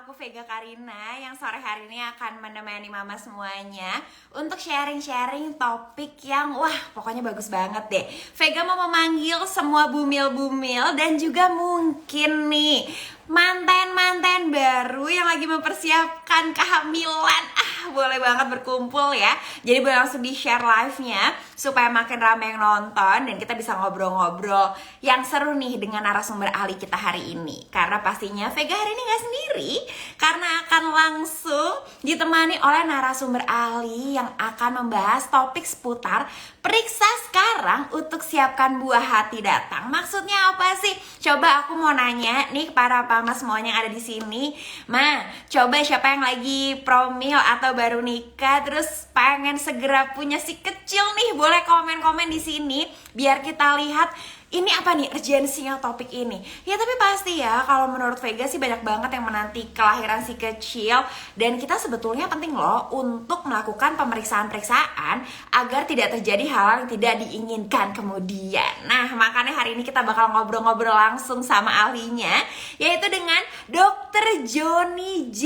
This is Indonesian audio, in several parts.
aku Vega Karina yang sore hari ini akan menemani mama semuanya untuk sharing-sharing topik yang wah pokoknya bagus banget deh. Vega mau memanggil semua bumil-bumil dan juga mungkin nih manten-manten baru yang lagi mempersiapkan kehamilan. Boleh banget berkumpul ya. Jadi boleh langsung di share live-nya supaya makin ramai yang nonton dan kita bisa ngobrol-ngobrol yang seru nih dengan narasumber ahli kita hari ini. Karena pastinya Vega hari ini gak sendiri, karena akan langsung ditemani oleh narasumber ahli yang akan membahas topik seputar periksa sekarang untuk siapkan buah hati datang. Maksudnya apa sih? Coba aku mau nanya nih para mama semuanya yang ada di sini. Ma, coba siapa yang lagi promil atau baru nikah terus pengen segera punya si kecil nih, boleh komen-komen di sini biar kita lihat ini apa nih urgensinya topik ini. Ya tapi pasti ya kalau menurut Vega sih banyak banget yang menanti kelahiran si kecil. Dan kita sebetulnya penting loh untuk melakukan pemeriksaan-periksaan agar tidak terjadi hal yang tidak diinginkan kemudian. Nah makanya hari ini kita bakal ngobrol-ngobrol langsung sama ahlinya, yaitu dengan Dr. Joni J.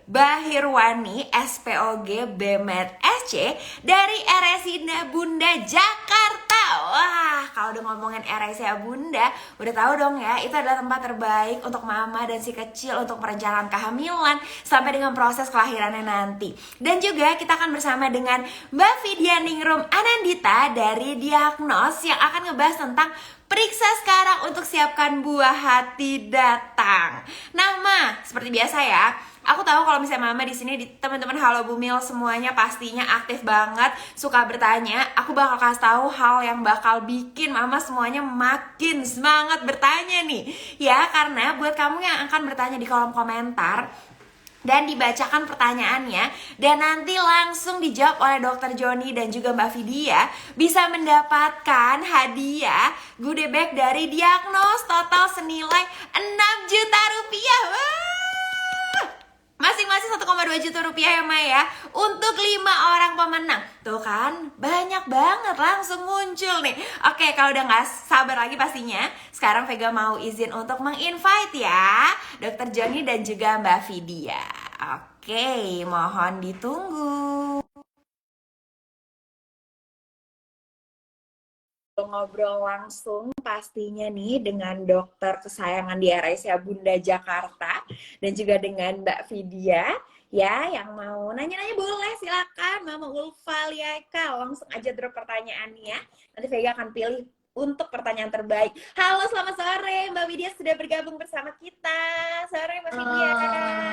Bahirwani, SPOG BMed SC dari RSI Bunda Jakarta. Wah, kalau udah ngomongin RSI Bunda, udah tahu dong ya, itu adalah tempat terbaik untuk mama dan si kecil untuk perencanaan kehamilan sampai dengan proses kelahirannya nanti. Dan juga kita akan bersama dengan Mbak Vidya Ningrum Anandita dari Diagnos yang akan ngebahas tentang periksa sekarang untuk siapkan buah hati datang. Nah, Ma, seperti biasa ya. Aku tahu kalau misalnya mama di sini, di teman-teman Halo Bumil semuanya pastinya aktif banget, suka bertanya. Aku bakal kasih tahu hal yang bakal bikin mama semuanya makin semangat bertanya nih. Ya, karena buat kamu yang akan bertanya di kolom komentar dan dibacakan pertanyaannya dan nanti langsung dijawab oleh Dr. Joni dan juga Mbak Vidya, bisa mendapatkan hadiah goodie bag dari Diagnos total senilai 6 juta rupiah. Wah! Masing-masing 1,2 juta rupiah ya Maya untuk 5 orang pemenang. Tuh kan, banyak banget langsung muncul nih. Oke, kalau udah gak sabar lagi pastinya, sekarang Vega mau izin untuk meng-invite ya Dr. Joni dan juga Mbak Vidya. Oke, mohon ditunggu. Ngobrol langsung pastinya nih dengan dokter kesayangan di RSI Bunda Jakarta dan juga dengan Mbak Vidya ya, yang mau nanya-nanya boleh silakan. Mama Ulfa Liaika langsung aja drop pertanyaannya, nanti Vega akan pilih untuk pertanyaan terbaik. Halo, selamat sore Mbak Vidya, sudah bergabung bersama kita. Sore Mbak Vidya.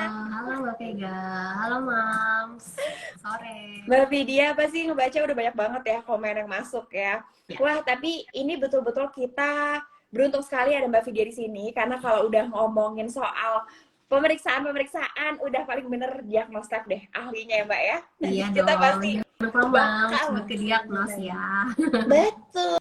Halo Mbak Vega, halo Mams. Sore. Mbak Vidya pasti ngebaca udah banyak banget ya komen yang masuk ya. Wah, tapi ini betul-betul kita beruntung sekali ada Mbak Vidya di sini, karena kalau udah ngomongin soal pemeriksaan udah paling bener Diagnos Lab deh ahlinya ya Mbak ya. Iya Kita dong, pasti jangan lupa Mams, bakal ke Diagnos ya. betul,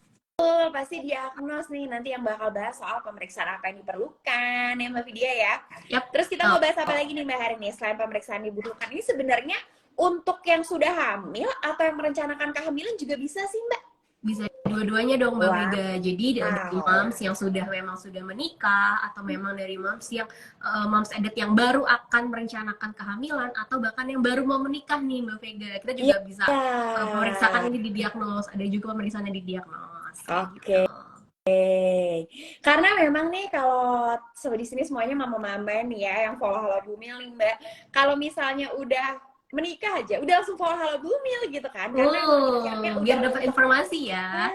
pasti Diagnos nih nanti yang bakal bahas soal pemeriksaan apa yang diperlukan ya Mbak Vidya ya. Yap. Terus kita mau bahas apa lagi nih Mbak hari ini selain pemeriksaan dibutuhkan ini sebenarnya untuk yang sudah hamil atau yang merencanakan kehamilan juga bisa sih Mbak? Bisa dua-duanya dong Mbak Wow. Vega. Jadi dari Wow. Mams yang memang sudah menikah, atau memang dari Mams yang Mams Edet yang baru akan merencanakan kehamilan, atau bahkan yang baru mau menikah nih Mbak Vega. Kita juga bisa pemeriksakan ini di Diagnos. Ada juga pemeriksaannya di Diagnos. Oke. Karena memang nih kalau di sini semuanya mama-mama nih ya yang follow Halo Bumil nih Mbak. Kalau misalnya udah menikah aja, udah langsung follow Halo Bumil gitu kan? Karena biar dapat informasi ya.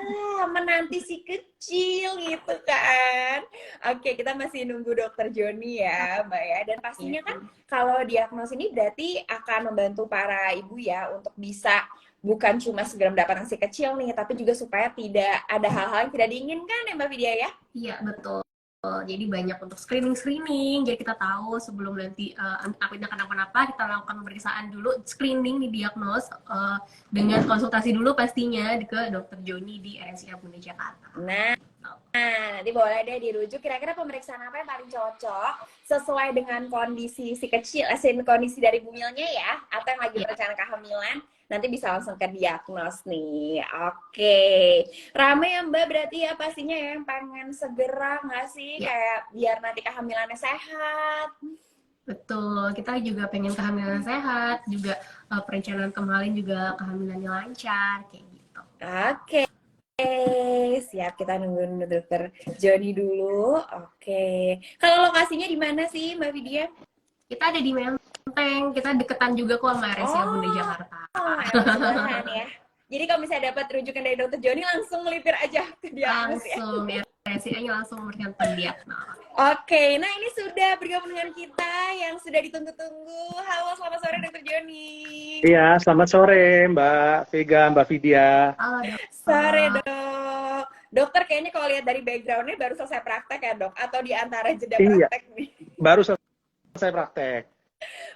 Menanti si kecil gitu kan. Oke, kita masih nunggu Dokter Joni ya Mbak ya. Dan pastinya kan kalau Diagnos ini berarti akan membantu para ibu ya untuk bisa bukan cuma segera mendapatkan si kecil nih, tapi juga supaya tidak ada hal-hal yang tidak diinginkan ya Mbak Vidya ya? Iya, betul. Jadi banyak untuk screening, jadi kita tahu sebelum nanti takutnya kenapa-napa, kita lakukan pemeriksaan dulu, screening di Diagnos dengan konsultasi dulu pastinya ke Dr. Joni di RSI Bunda Jakarta. Nah, nanti boleh deh dirujuk kira-kira pemeriksaan apa yang paling cocok sesuai dengan kondisi si kecil, kondisi dari bumilnya ya, atau yang lagi berencana kehamilan, nanti bisa langsung ke Diagnos nih. Oke, rame ya Mbak berarti ya pastinya ya, yang pengen segera nggak sih kayak biar nanti kehamilannya sehat. Betul, kita juga pengen kehamilan sehat, juga perencanaan kemarin juga kehamilannya lancar, kayak gitu. Oke, siap, kita nunggu dokter Joni dulu. Oke, kalau lokasinya di mana sih Mbak Vidya? Kita ada di Menteng, kita deketan juga kok sama RSCA Bunda Oh, Jakarta. emang sebelahan ya. Jadi kalau misalnya dapat rujukan dari dokter Joni langsung melipir aja ke diagnos ya. Langsung, RSCA-nya langsung memberikan pendiagnos. Oke, nah ini sudah bergabung dengan kita yang sudah ditunggu-tunggu. Halo, selamat sore dokter Joni. Iya, selamat sore Mbak Vega, Mbak Vidya. Halo Sore dok. dok. Dokter kayaknya kalau lihat dari backgroundnya baru selesai praktek ya dok? Atau di antara jeda Iya, praktek nih? baru selesai praktek.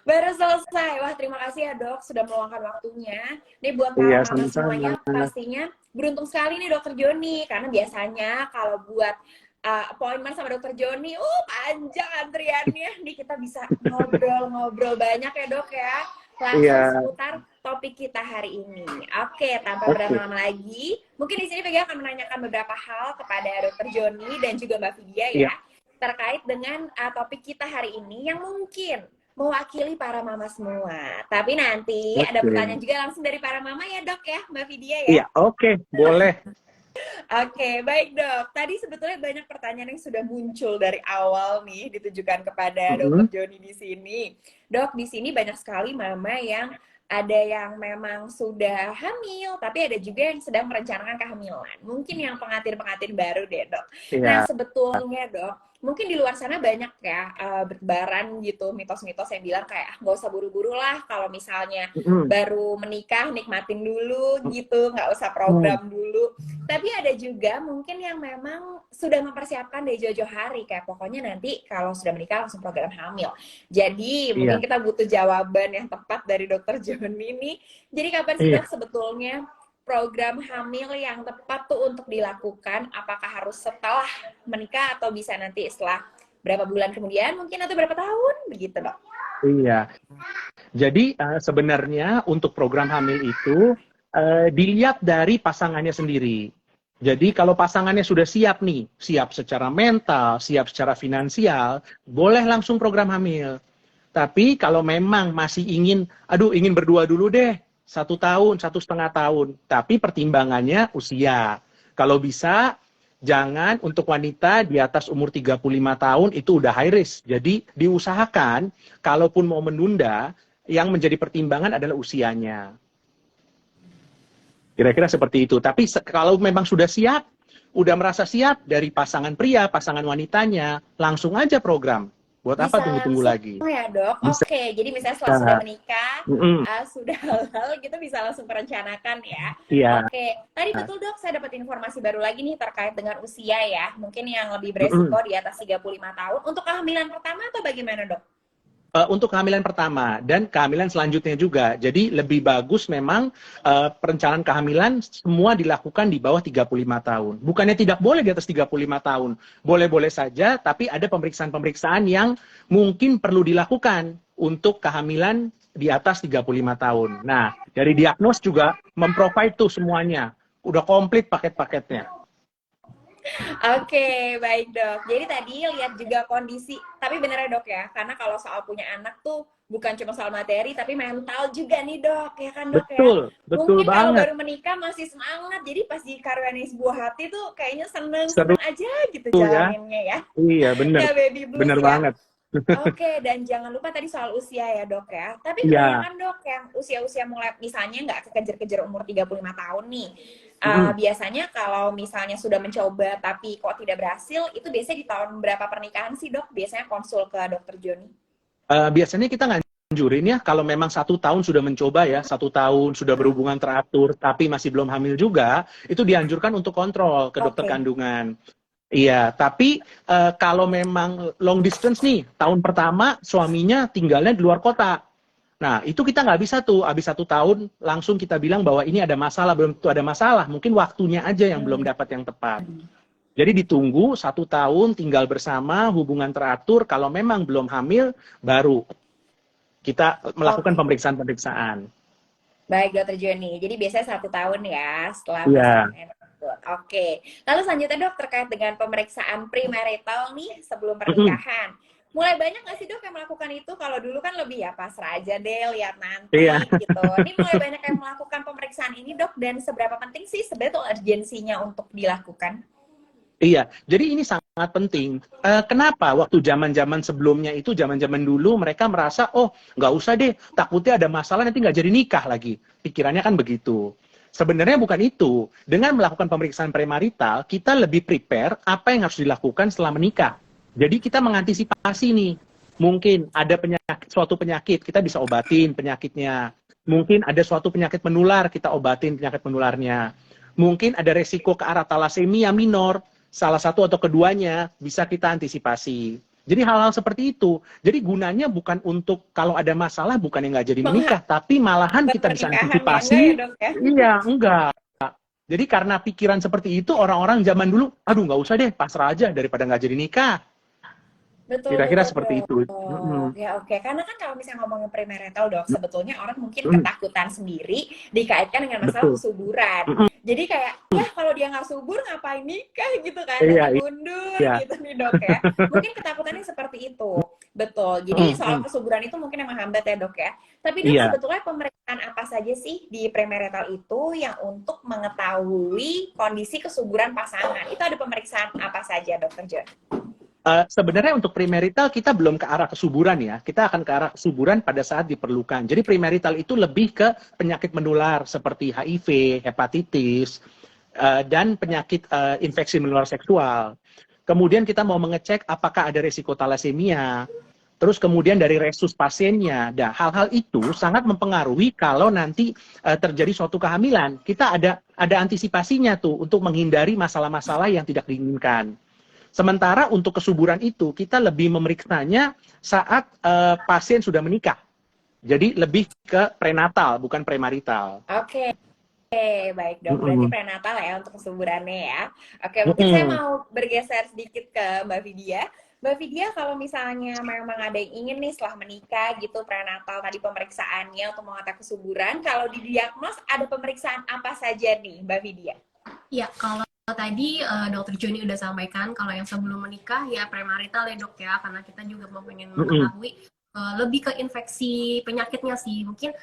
Baru selesai. Wah, terima kasih ya dok sudah meluangkan waktunya. Nih buat Iya, para mama sama-sama. semuanya pastinya beruntung sekali nih dokter Joni. Karena biasanya kalau buat appointment sama dokter Joni, panjang antriannya. Nih kita bisa ngobrol-ngobrol banyak ya dok ya. Langsung Iya, seputar topik kita hari ini. Oke, tanpa oke. berlama-lama lagi, mungkin di sini Vega akan menanyakan beberapa hal kepada dokter Joni dan juga Mbak Vidya Iya, ya, terkait dengan topik kita hari ini yang mungkin mewakili para mama semua. Tapi nanti ada pertanyaan oke. juga langsung dari para mama ya dok ya, Mbak Vidya ya. Iya, oke, boleh. Oke, baik dok. Tadi sebetulnya banyak pertanyaan yang sudah muncul dari awal nih ditujukan kepada dokter Mm-mm. Joni di sini. Dok, di sini banyak sekali mama yang ada yang memang sudah hamil, tapi ada juga yang sedang merencanakan kehamilan. Mungkin yang pengantin-pengantin baru deh dok. Nah Iya, sebetulnya dok, mungkin di luar sana banyak ya bertebaran gitu mitos-mitos yang bilang kayak nggak usah buru-buru lah kalau misalnya mm-mm. baru menikah nikmatin dulu gitu, nggak usah Mm. program dulu. Tapi ada juga mungkin yang memang sudah mempersiapkan dari jauh-jauh hari kayak pokoknya nanti kalau sudah menikah langsung program hamil. Jadi mungkin Iya, kita butuh jawaban yang tepat dari dokter Joni nih. Jadi kapan sih iya. dok sebetulnya program hamil yang tepat tuh untuk dilakukan? Apakah harus setelah menikah atau bisa nanti setelah berapa bulan kemudian mungkin atau berapa tahun begitu dok? Iya. Jadi sebenarnya untuk program hamil itu dilihat dari pasangannya sendiri. Jadi kalau pasangannya sudah siap nih, siap secara mental, siap secara finansial, boleh langsung program hamil. Tapi kalau memang masih ingin berdua dulu deh, 1 tahun, 1,5 tahun. Tapi pertimbangannya usia. Kalau bisa, jangan untuk wanita di atas umur 35 tahun itu udah high risk. Jadi diusahakan, kalaupun mau menunda, yang menjadi pertimbangan adalah usianya. Kira-kira seperti itu. Tapi kalau memang sudah siap, udah merasa siap dari pasangan pria, pasangan wanitanya, langsung aja program. Buat apa Bisa tunggu-tunggu langsung lagi? ya dok. Bisa. Oke, jadi misalnya setelah sudah menikah, Mm-mm. sudah halal gitu bisa langsung merencanakan ya. Iya. Oke, tadi betul dok saya dapat informasi baru lagi nih terkait dengan usia ya. Mungkin yang lebih Mm-mm. beresiko di atas 35 tahun. Untuk kehamilan pertama atau bagaimana dok? Untuk kehamilan pertama dan kehamilan selanjutnya juga. Jadi lebih bagus memang perencanaan kehamilan semua dilakukan di bawah 35 tahun. Bukannya tidak boleh di atas 35 tahun. Boleh-boleh saja, tapi ada pemeriksaan-pemeriksaan yang mungkin perlu dilakukan untuk kehamilan di atas 35 tahun. Nah, dari diagnos juga memprovide tuh semuanya. Udah komplit paket-paketnya. Oke, baik dok. Jadi tadi lihat juga kondisi, tapi bener ya dok ya, karena kalau soal punya anak tuh bukan cuma soal materi, tapi mental juga nih dok, ya kan dok ya. Betul, betul Mungkin kalau banget. baru menikah masih semangat, jadi pas dikaruniai sebuah hati tuh kayaknya Seru seneng-seneng aja gitu ya. jalaninnya ya. Iya, bener. Nggak baby blues Bener ya. banget. Oke, dan jangan lupa tadi soal usia ya dok ya. Tapi Iya. kebanyakan dok yang usia-usia mulai misalnya nggak kekejar-kejar umur 35 tahun nih. Mm-mm. Biasanya kalau misalnya sudah mencoba tapi kok tidak berhasil, itu biasanya di tahun berapa pernikahan sih dok? Biasanya konsul ke dokter Joni. Biasanya kita nganjurin ya kalau memang 1 tahun sudah mencoba ya, 1 tahun sudah berhubungan teratur tapi masih belum hamil juga, itu dianjurkan untuk kontrol ke dokter Oke. kandungan. Iya, tapi kalau memang long distance nih, tahun pertama suaminya tinggalnya di luar kota. Nah, itu kita nggak bisa tuh, habis 1 tahun langsung kita bilang bahwa ini ada masalah, belum tentu ada masalah. Mungkin waktunya aja yang belum dapat yang tepat. Jadi ditunggu 1 tahun tinggal bersama, hubungan teratur, kalau memang belum hamil, baru kita melakukan Oke. pemeriksaan-pemeriksaan. Baik dokter Joni. Jadi biasanya 1 tahun ya setelah Iya. pasangan. Oke. Lalu selanjutnya dok terkait dengan pemeriksaan premarital nih sebelum Mm-mm. pernikahan. Mulai banyak nggak sih dok yang melakukan itu? Kalau dulu kan lebih ya pasrah aja deh, lihat nanti Iya. gitu. Ini mulai banyak yang melakukan pemeriksaan ini dok, dan seberapa penting sih sebenarnya tuh urgensinya untuk dilakukan? Iya, jadi ini sangat penting. Kenapa waktu zaman-zaman sebelumnya itu, zaman-zaman dulu mereka merasa, oh nggak usah deh, takutnya ada masalah nanti nggak jadi nikah lagi. Pikirannya kan begitu. Sebenarnya bukan itu. Dengan melakukan pemeriksaan premarital, kita lebih prepare apa yang harus dilakukan setelah menikah. Jadi kita mengantisipasi nih, mungkin ada suatu penyakit, kita bisa obatin penyakitnya. Mungkin ada suatu penyakit menular, kita obatin penyakit menularnya. Mungkin ada resiko ke arah talasemia minor, salah satu atau keduanya bisa kita antisipasi. Jadi hal-hal seperti itu. Jadi gunanya bukan untuk kalau ada masalah bukan yang nggak jadi menikah, tapi malahan kita bisa Pernikahan ya, enggak antisipasi. ya dok ya? Iya, enggak. Jadi karena pikiran seperti itu orang-orang zaman dulu, aduh nggak usah deh, pasrah aja daripada nggak jadi nikah. Betul, Kira-kira betul, seperti itu. dok. Ya, oke. Karena kan kalau misalnya ngomongin premarital, dok, sebetulnya orang mungkin Mm-mm. ketakutan sendiri dikaitkan dengan masalah Betul. kesuburan. Mm-mm. Jadi kayak, ya kalau dia nggak subur ngapain nikah gitu kan, Iya, nanti mundur iya. gitu nih dok ya. Mungkin ketakutannya seperti itu. Betul. Jadi soal kesuburan itu mungkin yang menghambat ya dok ya. Tapi dok, Iya. sebetulnya pemeriksaan apa saja sih di premarital itu yang untuk mengetahui kondisi kesuburan pasangan? Itu ada pemeriksaan apa saja, dokter Jo? Sebenarnya untuk premarital kita belum ke arah kesuburan ya. Kita akan ke arah kesuburan pada saat diperlukan. Jadi premarital itu lebih ke penyakit menular seperti HIV, hepatitis, dan penyakit infeksi menular seksual. Kemudian kita mau mengecek apakah ada resiko talasemia. Terus kemudian dari resus pasiennya. Nah, hal-hal itu sangat mempengaruhi kalau nanti terjadi suatu kehamilan. Kita ada antisipasinya tuh untuk menghindari masalah-masalah yang tidak diinginkan. Sementara untuk kesuburan itu kita lebih memeriksanya saat pasien sudah menikah. Jadi lebih ke prenatal bukan premarital. Oke, baik dok. Berarti prenatal ya untuk kesuburannya ya. Oke, mungkin saya mau bergeser sedikit ke Mbak Vidya. Mbak Vidya, kalau misalnya memang ada yang ingin nih setelah menikah gitu, prenatal tadi pemeriksaannya untuk mengetahui kesuburan, kalau didiagnos ada pemeriksaan apa saja nih Mbak Vidya? Ya, kalau tadi dokter Joni udah sampaikan kalau yang sebelum menikah ya premarital ya dok ya, karena kita juga mau pengen mengetahui lebih ke infeksi penyakitnya sih. Mungkin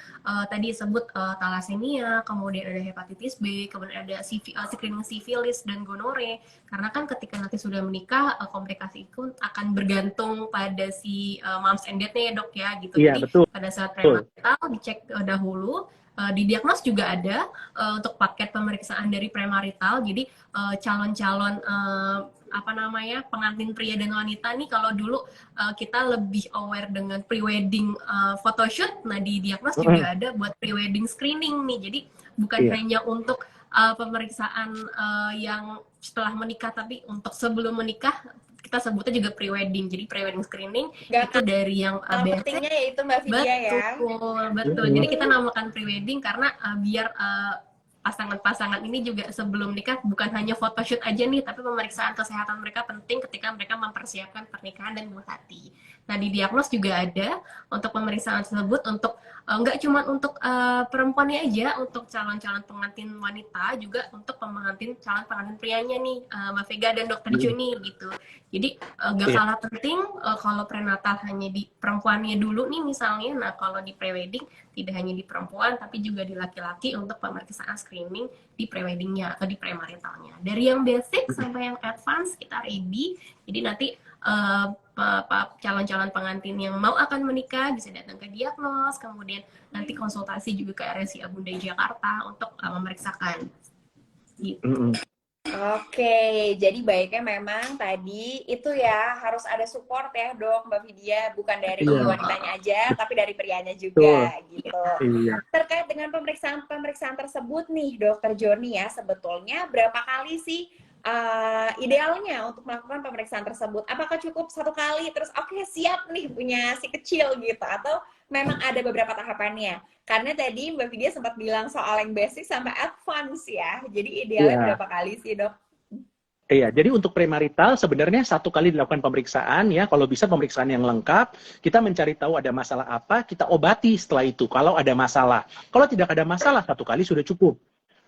tadi sebut talasemia, kemudian ada hepatitis B, kemudian ada screening sifilis dan gonore. Karena kan ketika nanti sudah menikah, komplikasi itu akan bergantung pada si moms and dad-nya ya dok ya gitu. Iya, Jadi betul. pada saat premarital dicek dahulu. Didiagnos juga ada untuk paket pemeriksaan dari premarital. Jadi calon-calon apa namanya pengantin pria dan wanita nih, kalau dulu kita lebih aware dengan pre-wedding photoshoot, nah di diagnos juga ada buat pre-wedding screening nih. Jadi bukan hanya untuk pemeriksaan yang setelah menikah, tapi untuk sebelum menikah kita sebutnya juga pre-wedding. Jadi pre-wedding screening itu dari yang pentingnya yaitu Mbak Vidya ya. Betul. Jadi kita namakan pre-wedding karena biar pasangan-pasangan ini juga sebelum nikah bukan hanya photoshoot aja nih, tapi pemeriksaan kesehatan mereka penting ketika mereka mempersiapkan pernikahan dan buah hati. Nah, di diagnos juga ada untuk pemeriksaan tersebut untuk nggak cuma untuk perempuannya aja, untuk calon-calon pengantin wanita juga untuk calon pengantin prianya nih, Mbak Vega dan Dokter Juni gitu. Jadi nggak kalah penting kalau prenatal hanya di perempuannya dulu nih misalnya. Nah, kalau di prewedding tidak hanya di perempuan tapi juga di laki-laki untuk pemeriksaan screening di preweddingnya atau di premaritalnya. Dari yang basic sampai yang advance kita ready. Jadi nanti calon-calon pengantin yang mau akan menikah bisa datang ke diagnos, kemudian nanti konsultasi juga ke RSI Abunda Jakarta untuk memeriksakan. Gitu. Oke, jadi baiknya memang tadi itu ya harus ada support ya dok Mbak Vidya, bukan dari wanitanya aja tapi dari prianya juga gitu. Terkait dengan pemeriksaan tersebut nih Dokter Joni ya, sebetulnya berapa kali sih idealnya untuk melakukan pemeriksaan tersebut? Apakah cukup satu kali terus oke, siap nih punya si kecil gitu, atau memang ada beberapa tahapannya? Karena tadi Mbak Vidya sempat bilang soal yang basic sampai advance ya. Jadi idealnya berapa kali sih dok? Iya, jadi untuk premarital sebenarnya satu kali dilakukan pemeriksaan ya. Kalau bisa pemeriksaan yang lengkap, kita mencari tahu ada masalah apa, kita obati setelah itu kalau ada masalah. Kalau tidak ada masalah, satu kali sudah cukup.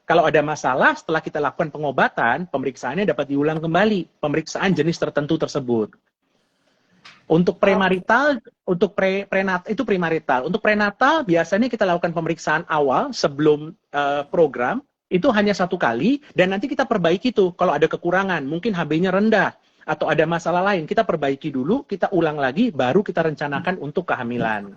Kalau ada masalah, setelah kita lakukan pengobatan, pemeriksaannya dapat diulang kembali, pemeriksaan jenis tertentu tersebut. Untuk premarital, untuk prenatal itu premarital. Untuk prenatal biasanya kita lakukan pemeriksaan awal sebelum program itu hanya 1 kali dan nanti kita perbaiki tuh kalau ada kekurangan, mungkin HB-nya rendah atau ada masalah lain, kita perbaiki dulu, kita ulang lagi, baru kita rencanakan untuk kehamilan.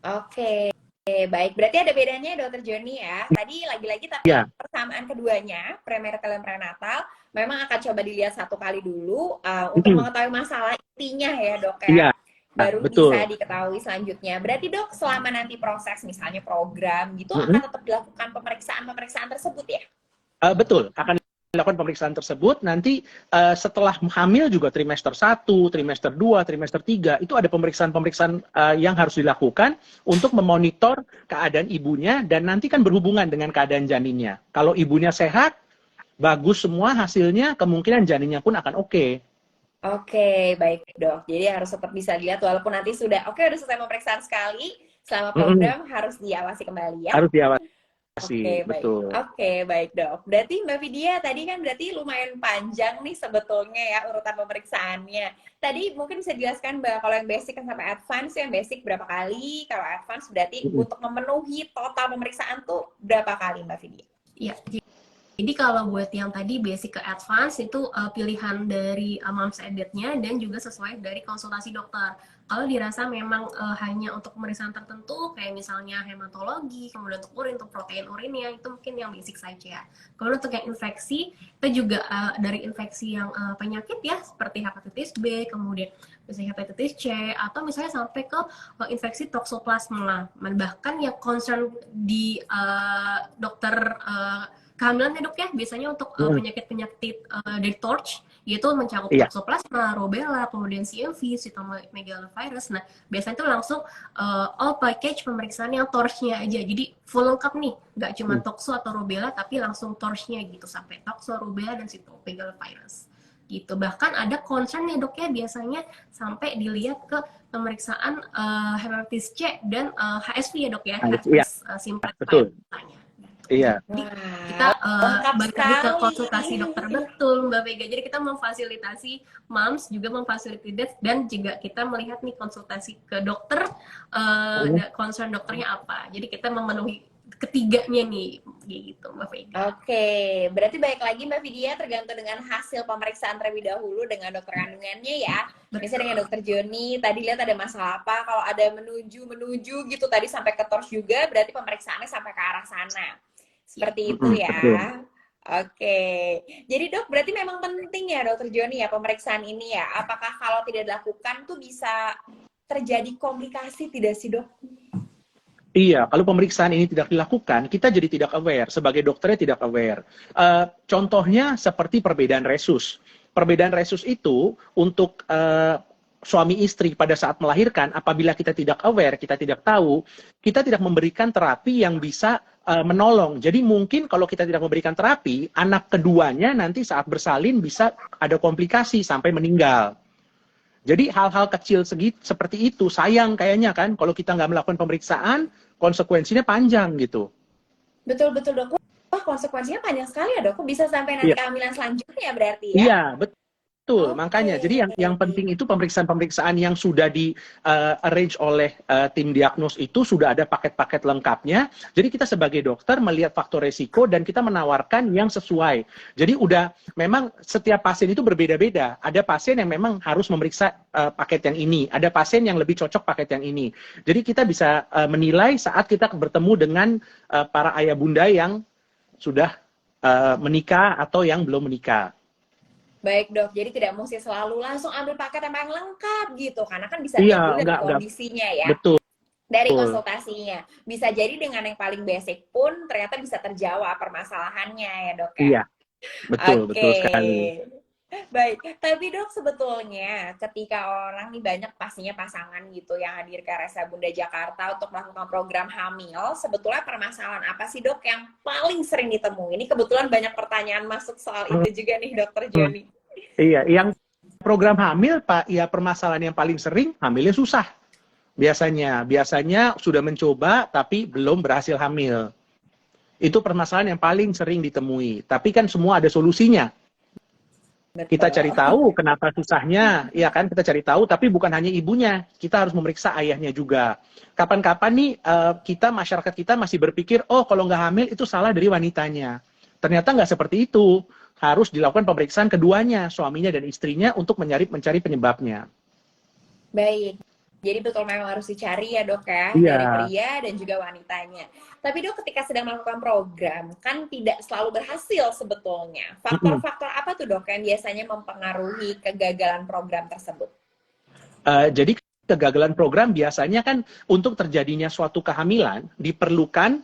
Oke, baik. Berarti ada bedanya Dokter Joni ya. Tadi lagi-lagi tapi Ya. persamaan keduanya, premarital dan prenatal, memang akan coba dilihat 1 kali dulu untuk mengetahui masalah intinya ya dok ya. Iya, Baru betul. bisa diketahui selanjutnya. Berarti dok, selama nanti proses misalnya program gitu akan tetap dilakukan pemeriksaan tersebut ya? Betul, akan dilakukan pemeriksaan tersebut. Nanti setelah hamil juga trimester 1, trimester 2, trimester 3, itu ada pemeriksaan-pemeriksaan yang harus dilakukan untuk memonitor keadaan ibunya dan nanti kan berhubungan dengan keadaan janinnya. Kalau ibunya sehat, bagus semua hasilnya, kemungkinan janinnya pun akan oke. Oke, baik dok. Jadi harus tetap bisa lihat walaupun nanti sudah udah selesai pemeriksaan sekali, selama program harus diawasi kembali ya. Harus diawasi, Oke, baik. betul. Oke, baik dok. Berarti Mbak Vidya tadi kan berarti lumayan panjang nih sebetulnya ya urutan pemeriksaannya. Tadi mungkin bisa dijelaskan Mbak, kalau yang basic kan sampai advance, yang basic berapa kali? Kalau advance berarti untuk memenuhi total pemeriksaan tuh berapa kali Mbak Vidya? Iya. Jadi kalau buat yang tadi basic ke advance itu pilihan dari moms edit-nya dan juga sesuai dari konsultasi dokter. Kalau dirasa memang hanya untuk pemeriksaan tertentu kayak misalnya hematologi, kemudian untuk urin, untuk protein urinnya itu mungkin yang basic saja. Kemudian untuk yang infeksi itu juga dari infeksi yang penyakit ya seperti hepatitis B, kemudian misalnya hepatitis C atau misalnya sampai ke infeksi toxoplasma. Bahkan yang concern di dokter kehamilan ya dok ya, biasanya untuk penyakit-penyakit dari TORCH, yaitu mencakup toxoplasma, rubella, kemudian CMV, cytomegalovirus. Nah, biasanya itu langsung all package pemeriksaan yang TORCH-nya aja. Jadi full lengkap nih, nggak cuma toxo atau rubella, tapi langsung TORCH-nya gitu, sampai toxo, rubella, dan cytomegalovirus. Gitu. Bahkan ada concern ya dok ya, biasanya sampai dilihat ke pemeriksaan hepatitis C dan HSV ya dok ya, herpes simplex. Betul. Iya. Jadi kita balik lagi ke konsultasi dokter, betul Mbak Vega. Jadi kita memfasilitasi moms, juga memfasilitasi dads, dan juga kita melihat nih konsultasi ke dokter, concern dokternya apa. Jadi kita memenuhi ketiganya nih, gitu Mbak Vega. Oke, berarti baik lagi Mbak Vidya tergantung dengan hasil pemeriksaan terlebih dahulu dengan dokter kandungannya ya. Misalnya dengan dokter Joni, tadi lihat ada masalah apa, kalau ada menuju gitu tadi sampai ke TORCH juga, berarti pemeriksaannya sampai ke arah sana. Seperti itu ya. Oke. Jadi dok, berarti memang penting ya dokter Joni ya pemeriksaan ini ya. Apakah kalau tidak dilakukan tuh bisa terjadi komplikasi tidak sih dok? Iya, kalau pemeriksaan ini tidak dilakukan, kita jadi tidak aware. Sebagai dokternya tidak aware. Contohnya seperti perbedaan resus. Perbedaan resus itu untuk suami istri pada saat melahirkan, apabila kita tidak aware, kita tidak tahu, kita tidak memberikan terapi yang bisa menolong. Jadi mungkin kalau kita tidak memberikan terapi, anak keduanya nanti saat bersalin bisa ada komplikasi sampai meninggal. Jadi hal-hal kecil seperti itu, sayang kayaknya kan, kalau kita nggak melakukan pemeriksaan, konsekuensinya panjang gitu. Betul-betul dok. Wah, konsekuensinya panjang sekali ya dok. Bisa sampai nanti kehamilan selanjutnya berarti ya? Iya, betul. Makanya, jadi yang penting itu pemeriksaan-pemeriksaan yang sudah di arrange oleh tim diagnos itu sudah ada paket-paket lengkapnya. Jadi kita sebagai dokter melihat faktor resiko dan kita menawarkan yang sesuai. Jadi udah memang setiap pasien itu berbeda-beda. Ada pasien yang memang harus memeriksa paket yang ini. Ada pasien yang lebih cocok paket yang ini. Jadi kita bisa menilai saat kita bertemu dengan para ayah bunda yang sudah menikah atau yang belum menikah. Baik dok, jadi tidak mesti selalu langsung ambil paket yang paling lengkap gitu, karena kan bisa dari kondisinya ya. Betul. Dari konsultasinya. Bisa jadi dengan yang paling basic pun ternyata bisa terjawab permasalahannya ya dok ya. Iya, betul sekali. Baik, tapi dok sebetulnya ketika orang nih banyak pastinya pasangan gitu yang hadir ke RSA Bunda Jakarta untuk melakukan program hamil, sebetulnya permasalahan apa sih dok yang paling sering ditemui? Ini kebetulan banyak pertanyaan masuk soal itu juga nih dokter Joni. Iya, yang program hamil Pak, ya permasalahan yang paling sering hamilnya susah. Biasanya sudah mencoba tapi belum berhasil hamil. Itu permasalahan yang paling sering ditemui. Tapi kan semua ada solusinya. Kita Betul. cari tahu kenapa susahnya, ya kan? Kita cari tahu, tapi bukan hanya ibunya, kita harus memeriksa ayahnya juga. Kapan-kapan nih kita masyarakat kita masih berpikir, oh kalau nggak hamil itu salah dari wanitanya. Ternyata nggak seperti itu. Harus dilakukan pemeriksaan keduanya, suaminya dan istrinya untuk mencari penyebabnya. Baik. Jadi betul memang harus dicari ya dok ya, Iya. dari pria dan juga wanitanya. Tapi dok ketika sedang melakukan program, kan tidak selalu berhasil sebetulnya. Faktor-faktor apa tuh dok yang biasanya mempengaruhi kegagalan program tersebut? Jadi kegagalan program biasanya kan untuk terjadinya suatu kehamilan diperlukan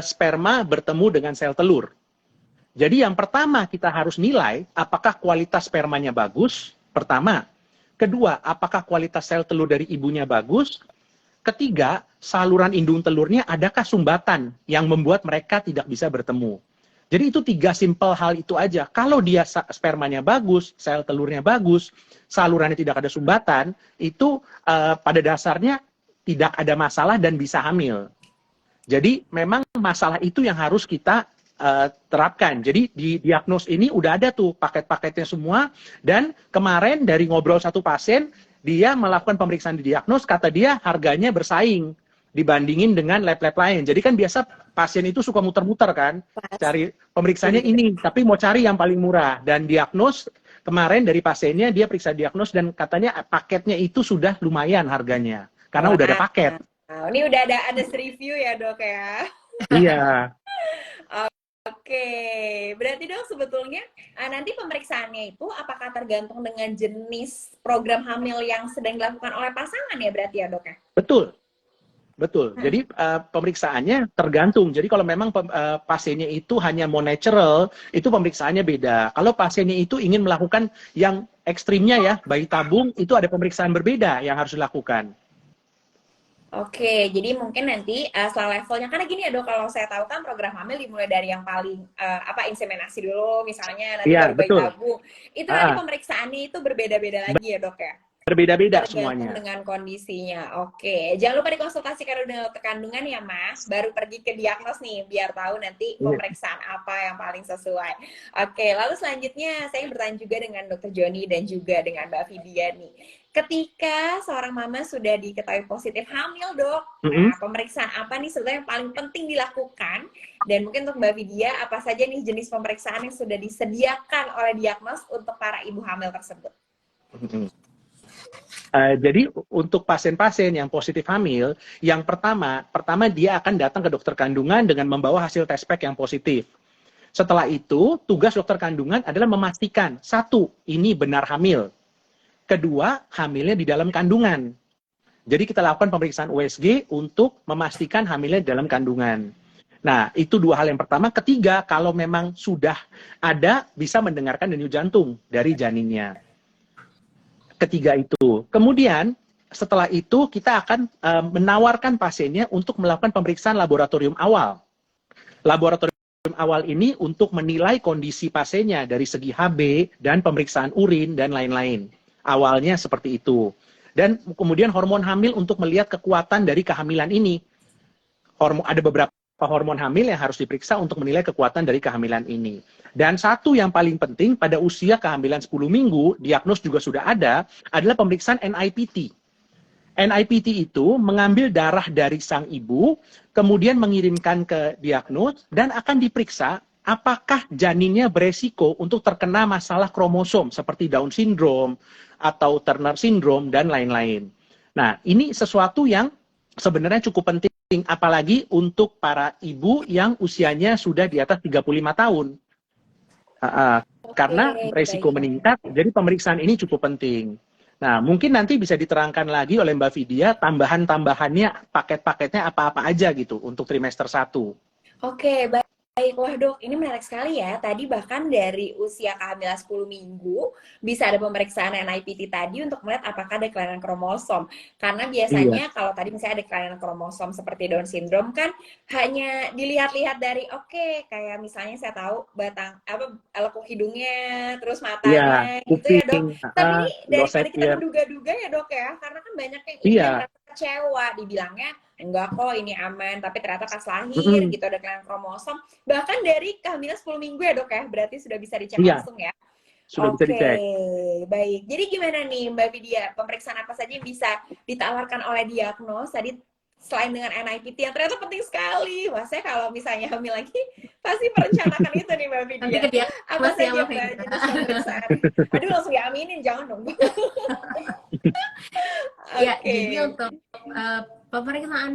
sperma bertemu dengan sel telur. Jadi yang pertama kita harus nilai apakah kualitas spermanya bagus, pertama. Kedua, apakah kualitas sel telur dari ibunya bagus? Ketiga, saluran indung telurnya adakah sumbatan yang membuat mereka tidak bisa bertemu? Jadi itu 3 simpel hal itu aja. Kalau dia spermanya bagus, sel telurnya bagus, salurannya tidak ada sumbatan, itu pada dasarnya tidak ada masalah dan bisa hamil. Jadi memang masalah itu yang harus kita terapkan. Jadi di diagnos ini udah ada tuh paket-paketnya semua, dan kemarin dari ngobrol satu pasien, dia melakukan pemeriksaan di diagnos, kata dia harganya bersaing dibandingin dengan lab-lab lain. Jadi kan biasa pasien itu suka muter-muter kan, cari pemeriksaannya ini, tapi mau cari yang paling murah. Dan diagnos kemarin dari pasiennya dia periksa diagnos dan katanya paketnya itu sudah lumayan harganya karena udah ada paket. Nah, ini udah ada review ya dok ya. Iya. Oke, berarti dok sebetulnya nanti pemeriksaannya itu apakah tergantung dengan jenis program hamil yang sedang dilakukan oleh pasangan ya berarti ya dok ya? Betul. Betul. Jadi pemeriksaannya tergantung. Jadi kalau memang pasiennya itu hanya mau natural, itu pemeriksaannya beda. Kalau pasiennya itu ingin melakukan yang ekstrimnya ya, bayi tabung, itu ada pemeriksaan berbeda yang harus dilakukan. Oke, jadi mungkin nanti setelah levelnya, karena gini ya dok, kalau saya tahu kan program hamil dimulai dari yang paling inseminasi dulu, misalnya nanti baru bayi tabung. Itu nanti pemeriksaannya itu berbeda-beda lagi ya dok ya? Berbeda-beda tergantung semuanya. Dengan kondisinya. Oke, jangan lupa dikonsultasikan dengan dokter kandungan ya mas, baru pergi ke diagnos nih, biar tahu nanti pemeriksaan apa yang paling sesuai. Oke, lalu selanjutnya saya bertanya juga dengan dokter Joni dan juga dengan Mbak Vidya nih. Ketika seorang mama sudah diketahui positif hamil dok, nah pemeriksaan apa nih sebetulnya yang paling penting dilakukan? Dan mungkin untuk Mbak Vidya, apa saja nih jenis pemeriksaan yang sudah disediakan oleh diagnos untuk para ibu hamil tersebut? Jadi untuk pasien-pasien yang positif hamil, yang pertama dia akan datang ke dokter kandungan dengan membawa hasil tes pack yang positif. Setelah itu, tugas dokter kandungan adalah memastikan, 1, ini benar hamil. Kedua, hamilnya di dalam kandungan. Jadi kita lakukan pemeriksaan USG untuk memastikan hamilnya di dalam kandungan. Nah, itu 2 hal yang pertama. Ketiga, kalau memang sudah ada, bisa mendengarkan denyut jantung dari janinnya. Ketiga itu. Kemudian setelah itu kita akan menawarkan pasiennya untuk melakukan pemeriksaan laboratorium awal. Laboratorium awal ini untuk menilai kondisi pasiennya dari segi HB dan pemeriksaan urin dan lain-lain. Awalnya seperti itu. Dan kemudian hormon hamil untuk melihat kekuatan dari kehamilan ini. Ada beberapa hormon hamil yang harus diperiksa untuk menilai kekuatan dari kehamilan ini. Dan satu yang paling penting pada usia kehamilan 10 minggu, diagnos juga sudah ada, adalah pemeriksaan NIPT. NIPT itu mengambil darah dari sang ibu, kemudian mengirimkan ke diagnos, dan akan diperiksa apakah janinnya beresiko untuk terkena masalah kromosom, seperti Down syndrome, atau Turner syndrome, dan lain-lain. Nah, ini sesuatu yang sebenarnya cukup penting, apalagi untuk para ibu yang usianya sudah di atas 35 tahun. Karena resiko meningkat, jadi pemeriksaan ini cukup penting. Nah, mungkin nanti bisa diterangkan lagi oleh Mbak Vidya, tambahan-tambahannya, paket-paketnya apa-apa aja gitu untuk trimester 1. Oke, baik. Wah dok, ini menarik sekali ya. Tadi bahkan dari usia kehamilan 10 minggu bisa ada pemeriksaan NIPT tadi untuk melihat apakah ada kelainan kromosom. Karena biasanya kalau tadi misalnya ada kelainan kromosom seperti Down syndrome kan hanya dilihat-lihat dari kayak misalnya saya tahu lekuk hidungnya, terus matanya gitu ya dok. Tapi ini daripada kita menduga-duga ya dok ya, karena kan banyak yang merasa kecewa dibilangnya enggak kok ini aman, tapi ternyata pas lahir gitu ada kelainan kromosom. Bahkan dari kehamilan 10 minggu ya dok ya, berarti sudah bisa dicek langsung ya. sudah bisa Oke, dicek. baik. Jadi gimana nih Mbak Vidya, pemeriksaan apa saja yang bisa ditawarkan oleh Diagnos tadi selain dengan NIPT yang ternyata penting sekali. Wah, saya kalau misalnya hamil lagi pasti merencanakan itu nih Mbak Nanti Vidya. ke dia Apa masih saja sama Mbak Vega. jenis pemeriksaan? Aduh, langsung diaminin, jangan dong. Ya, Oke. jadi untuk pemeriksaan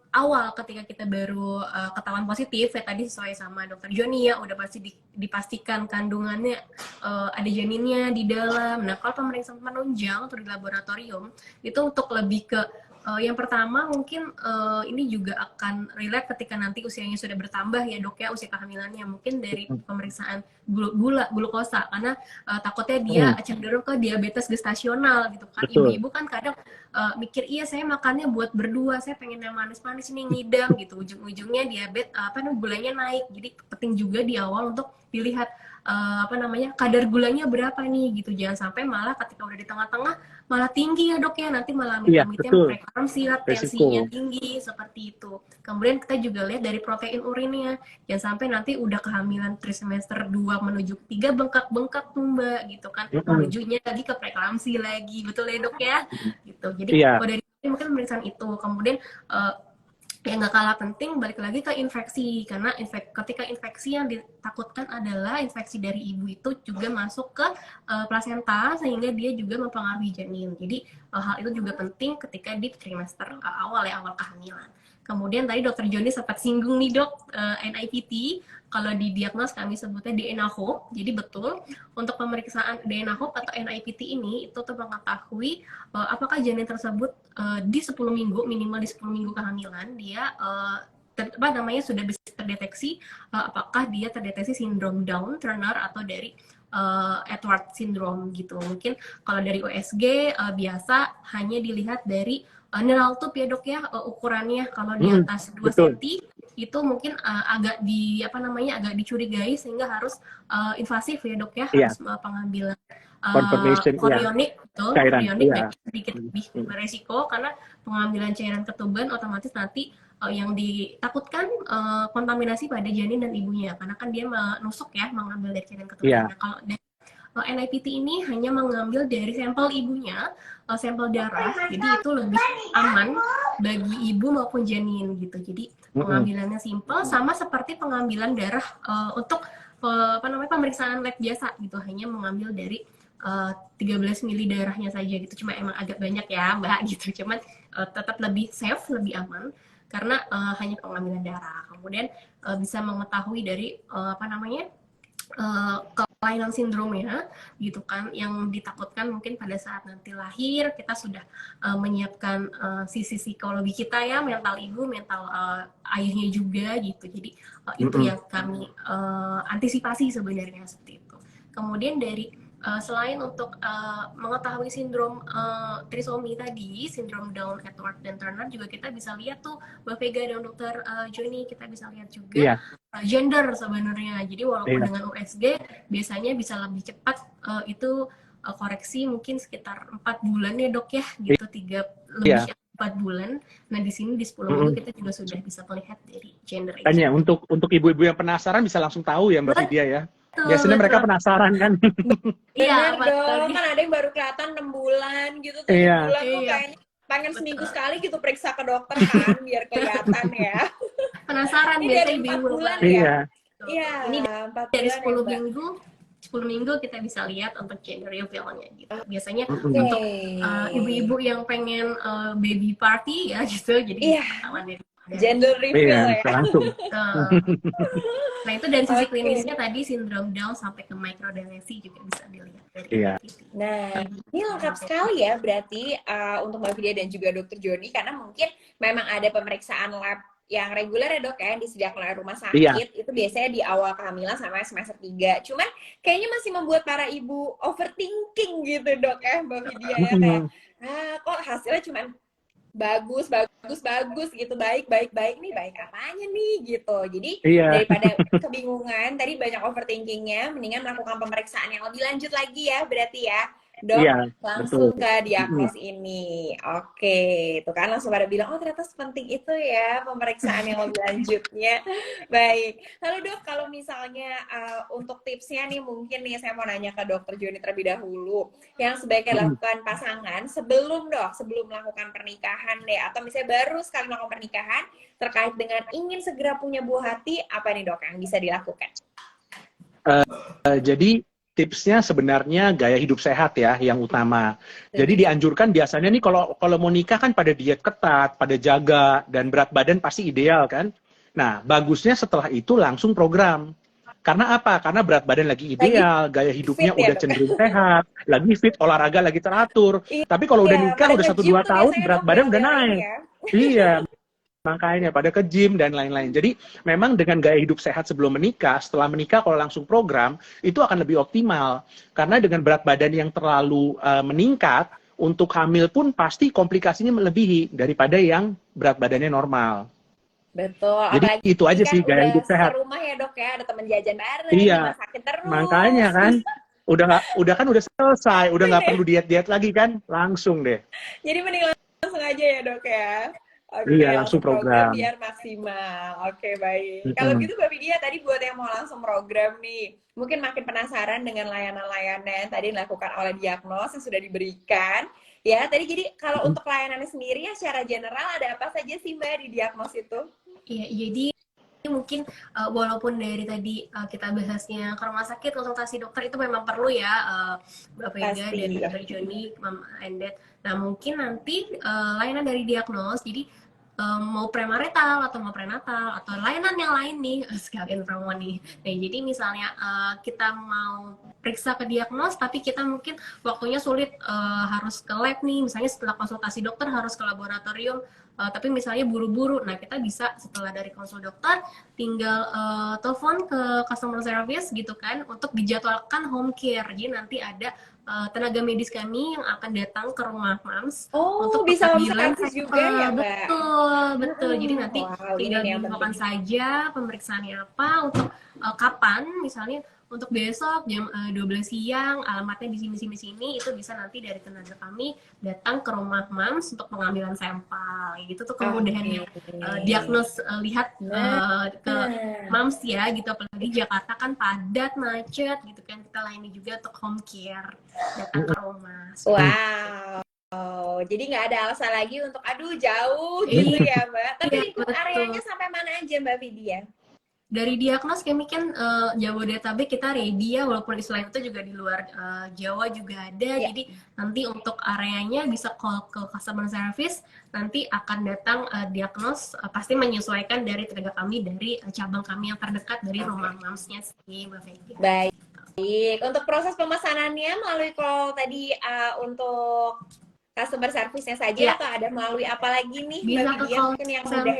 awal ketika kita baru ketahuan positif, ya tadi sesuai sama dokter Joni ya, udah pasti dipastikan kandungannya ada janinnya di dalam. Nah, kalau pemeriksaan penunjang atau di laboratorium, itu untuk lebih ke yang pertama mungkin ini juga akan relate ketika nanti usianya sudah bertambah ya dok ya, usia kehamilannya mungkin dari pemeriksaan glukosa karena takutnya dia cenderung ke diabetes gestasional gitu kan. Betul. Ibu-ibu kan kadang mikir iya saya makannya buat berdua, saya pengen yang manis-manis nih ngidam gitu, ujung-ujungnya diabetes gulanya naik. Jadi penting juga di awal untuk dilihat kadar gulanya berapa nih gitu, jangan sampai malah ketika udah di tengah-tengah malah tinggi ya dok ya, nanti malah Iya, amit-amitnya betul. preeklamsia, tensinya Resiko. tinggi seperti itu. Kemudian kita juga lihat dari protein urinnya, jangan sampai nanti udah kehamilan trimester 2 menuju 3 bengkak-bengkak tuh mbak gitu kan, menujunya lagi ke preeklamsia lagi, betul ya dok ya gitu. Jadi Iya. kalau dari mungkin pemeriksaan itu, kemudian yang nggak kalah penting balik lagi ke infeksi, karena ketika infeksi yang ditakutkan adalah infeksi dari ibu itu juga masuk ke plasenta sehingga dia juga mempengaruhi janin. Jadi hal itu juga penting ketika di trimester awal ya, awal kehamilan. Kemudian tadi dokter Joni sempat singgung nih dok, NIPT, kalau di diagnos kami sebutnya DNA Hope. Jadi betul untuk pemeriksaan DNA Hope atau NIPT ini itu untuk mengetahui apakah janin tersebut di 10 minggu, minimal di 10 minggu kehamilan dia sudah bisa terdeteksi apakah dia terdeteksi sindrom Down, Turner atau dari Edward syndrome gitu. Mungkin kalau dari USG biasa hanya dilihat dari neural tube ya dok ya, ukurannya kalau di atas 2 cm itu mungkin agak agak dicurigai sehingga harus invasif ya dok ya, harus pengambilan korionik tuh, korionik sedikit lebih beresiko karena pengambilan cairan ketuban otomatis nanti yang ditakutkan kontaminasi pada janin dan ibunya karena kan dia menusuk ya, mengambil dari cairan ketuban. Nah, kalau NIPT ini hanya mengambil dari sampel ibunya, sampel darah, jadi itu lebih aman bagi ibu maupun janin gitu. Jadi pengambilannya simpel, sama seperti pengambilan darah untuk pemeriksaan lab biasa gitu, hanya mengambil dari 13 mili darahnya saja gitu. Cuma emang agak banyak ya mbak gitu, cuman tetap lebih safe, lebih aman karena hanya pengambilan darah. Kemudian bisa mengetahui dari kelainan sindromnya gitu kan, yang ditakutkan mungkin pada saat nanti lahir kita sudah menyiapkan sisi psikologi kita ya, mental ibu, mental ayahnya juga gitu. Jadi itu yang kami antisipasi sebenarnya seperti itu. Kemudian dari selain untuk mengetahui sindrom trisomi tadi, sindrom Down, Edward, dan Turner, juga kita bisa lihat tuh Mbak Vega dan Dokter Joni, kita bisa lihat juga gender sebenarnya. Jadi walaupun dengan USG biasanya bisa lebih cepat itu koreksi mungkin sekitar 4 bulan ya dok ya, gitu 4 bulan. Nah di sini di 10 minggu kita juga sudah bisa melihat dari gender. Kan ya untuk ibu-ibu yang penasaran bisa langsung tahu ya Mbak Vidya ya. Biasanya mereka penasaran kan. Iya dong, kan ada yang baru kelihatan 6 bulan gitu, 7 bulan tuh kayaknya pengen seminggu sekali gitu periksa ke dokter kan, biar kelihatan ya. Penasaran ini dari 4 bulan ya. Iya, ini dari 10 minggu. 10 minggu kita bisa lihat untuk gender reveal-nya gitu. Biasanya untuk ibu-ibu yang pengen baby party ya gitu, jadi ketahuan dari gender reveal ya. Langsung. Nah itu dari sisi klinisnya tadi sindrom Down sampai ke microdeletion juga bisa dilihat dari Nah ini lengkap sekali ya berarti untuk Mbak Vidya dan juga Dokter Joni, karena mungkin memang ada pemeriksaan lab yang reguler ya dok ya, yang disediakan oleh rumah sakit itu biasanya di awal kehamilan sampai semester 3. Cuman kayaknya masih membuat para ibu overthinking gitu dok ya Mbak Vidya ya, kayak kok hasilnya cuman bagus gitu, baik nih, baik apanya nih gitu. Jadi daripada kebingungan tadi banyak overthinkingnya, mendingan melakukan pemeriksaan yang lebih lanjut lagi ya berarti ya. Dok, Iya, langsung betul. ke Mm-mm. diagnos ini. Oke, itu kan langsung pada bilang, oh ternyata sepenting itu ya pemeriksaan yang lebih lanjutnya. Baik. Lalu dok, kalau misalnya untuk tipsnya nih mungkin nih saya mau nanya ke dokter Joni terlebih dahulu. Yang sebaiknya Mm-mm. dilakukan pasangan sebelum dok, sebelum melakukan pernikahan deh. Atau misalnya baru sekali melakukan pernikahan terkait dengan ingin segera punya buah hati, apa nih dok yang bisa dilakukan? Jadi tipsnya sebenarnya gaya hidup sehat ya yang utama. Jadi dianjurkan biasanya nih kalau kalau mau nikah kan pada diet ketat, pada jaga dan berat badan pasti ideal kan. Nah, bagusnya setelah itu langsung program. Karena apa? Karena berat badan lagi Lagi ideal, gaya hidupnya fit ya udah dok? cenderung sehat, lagi fit, olahraga lagi teratur. Tapi kalau udah Iya, nikah pada udah satu nge-gym dua tuh tahun biasanya berat dok badan udah bel-belin naik. ya. Iya, makanya pada ke gym dan lain-lain. Jadi memang dengan gaya hidup sehat sebelum menikah, setelah menikah kalau langsung program itu akan lebih optimal. Karena dengan berat badan yang terlalu meningkat, untuk hamil pun pasti komplikasinya melebihi daripada yang berat badannya normal. Betul, Jadi apalagi itu aja kan sih gaya udah hidup sehat. serumah ya dok ya, ada temen jajan bareng, Iya, dimasakin makanya terus. kan udah kan udah selesai, udah nggak Bener. perlu diet-diet lagi kan, langsung deh. Jadi mending langsung aja ya dok ya. Oke, Iya, langsung langsung program program. biar maksimal. Oke, baik. Kalau Mm-mm. gitu Mbak Vidya tadi buat yang mau langsung program nih, mungkin makin penasaran dengan layanan-layanan yang tadi dilakukan oleh diagnos yang sudah diberikan. Ya, tadi jadi kalau untuk layanannya sendiri ya secara general ada apa saja sih Mbak di diagnos itu? Iya, jadi mungkin walaupun dari tadi kita bahasnya ke rumah sakit konsultasi dokter itu memang perlu ya, Mbak Vega Pasti dan ya. Dr. Joni, Mam Endet. Nah mungkin nanti layanan dari diagnos, jadi mau premarital atau mau prenatal atau layanan yang lain nih sekalian promo nih. Nah jadi misalnya kita mau periksa ke diagnos, tapi kita mungkin waktunya sulit, harus ke lab nih, misalnya setelah konsultasi dokter harus ke laboratorium. Tapi misalnya buru-buru, nah kita bisa setelah dari konsul dokter tinggal telepon ke customer service gitu kan untuk dijadwalkan home care. Jadi nanti ada tenaga medis kami yang akan datang ke rumah mams Oh, untuk bisa home pengambilan service juga ya, sampel. Mbak? Betul, betul. Jadi Mm-mm. nanti Wow, ini tinggal nih yang penting. diinfokan saja pemeriksaannya apa, untuk kapan, misalnya untuk besok jam 12 siang, alamatnya di sini, itu bisa nanti dari tenaga kami datang ke rumah mams untuk pengambilan sampel. Gitu tuh kemudahannya Oke. diagnos, lihat Nah, ke mams ya gitu, apalagi Jakarta kan padat, macet gitu kan, kita layani juga untuk home care, datang ke rumah. wow. Jadi nggak ada alasan lagi untuk aduh jauh gitu Iya, ya, Mbak. Tapi lingkup betul. areanya sampai mana aja, Mbak Vidya? Dari diagnos kami kan Jabodetabek kita ready ya, walaupun selain itu juga di luar Jawa juga ada. Ya, Jadi nanti untuk areanya bisa call ke customer service, nanti akan datang diagnos, pasti menyesuaikan dari tenaga kami dari cabang kami yang terdekat dari rumah oke. mamsnya sih, Mbak Vega. Baik. Untuk proses pemesanannya melalui call tadi untuk customer service-nya saja Ya, atau ada melalui apa lagi nih, Mbak bisa ke Vidya? call Mungkin yang mudah ya.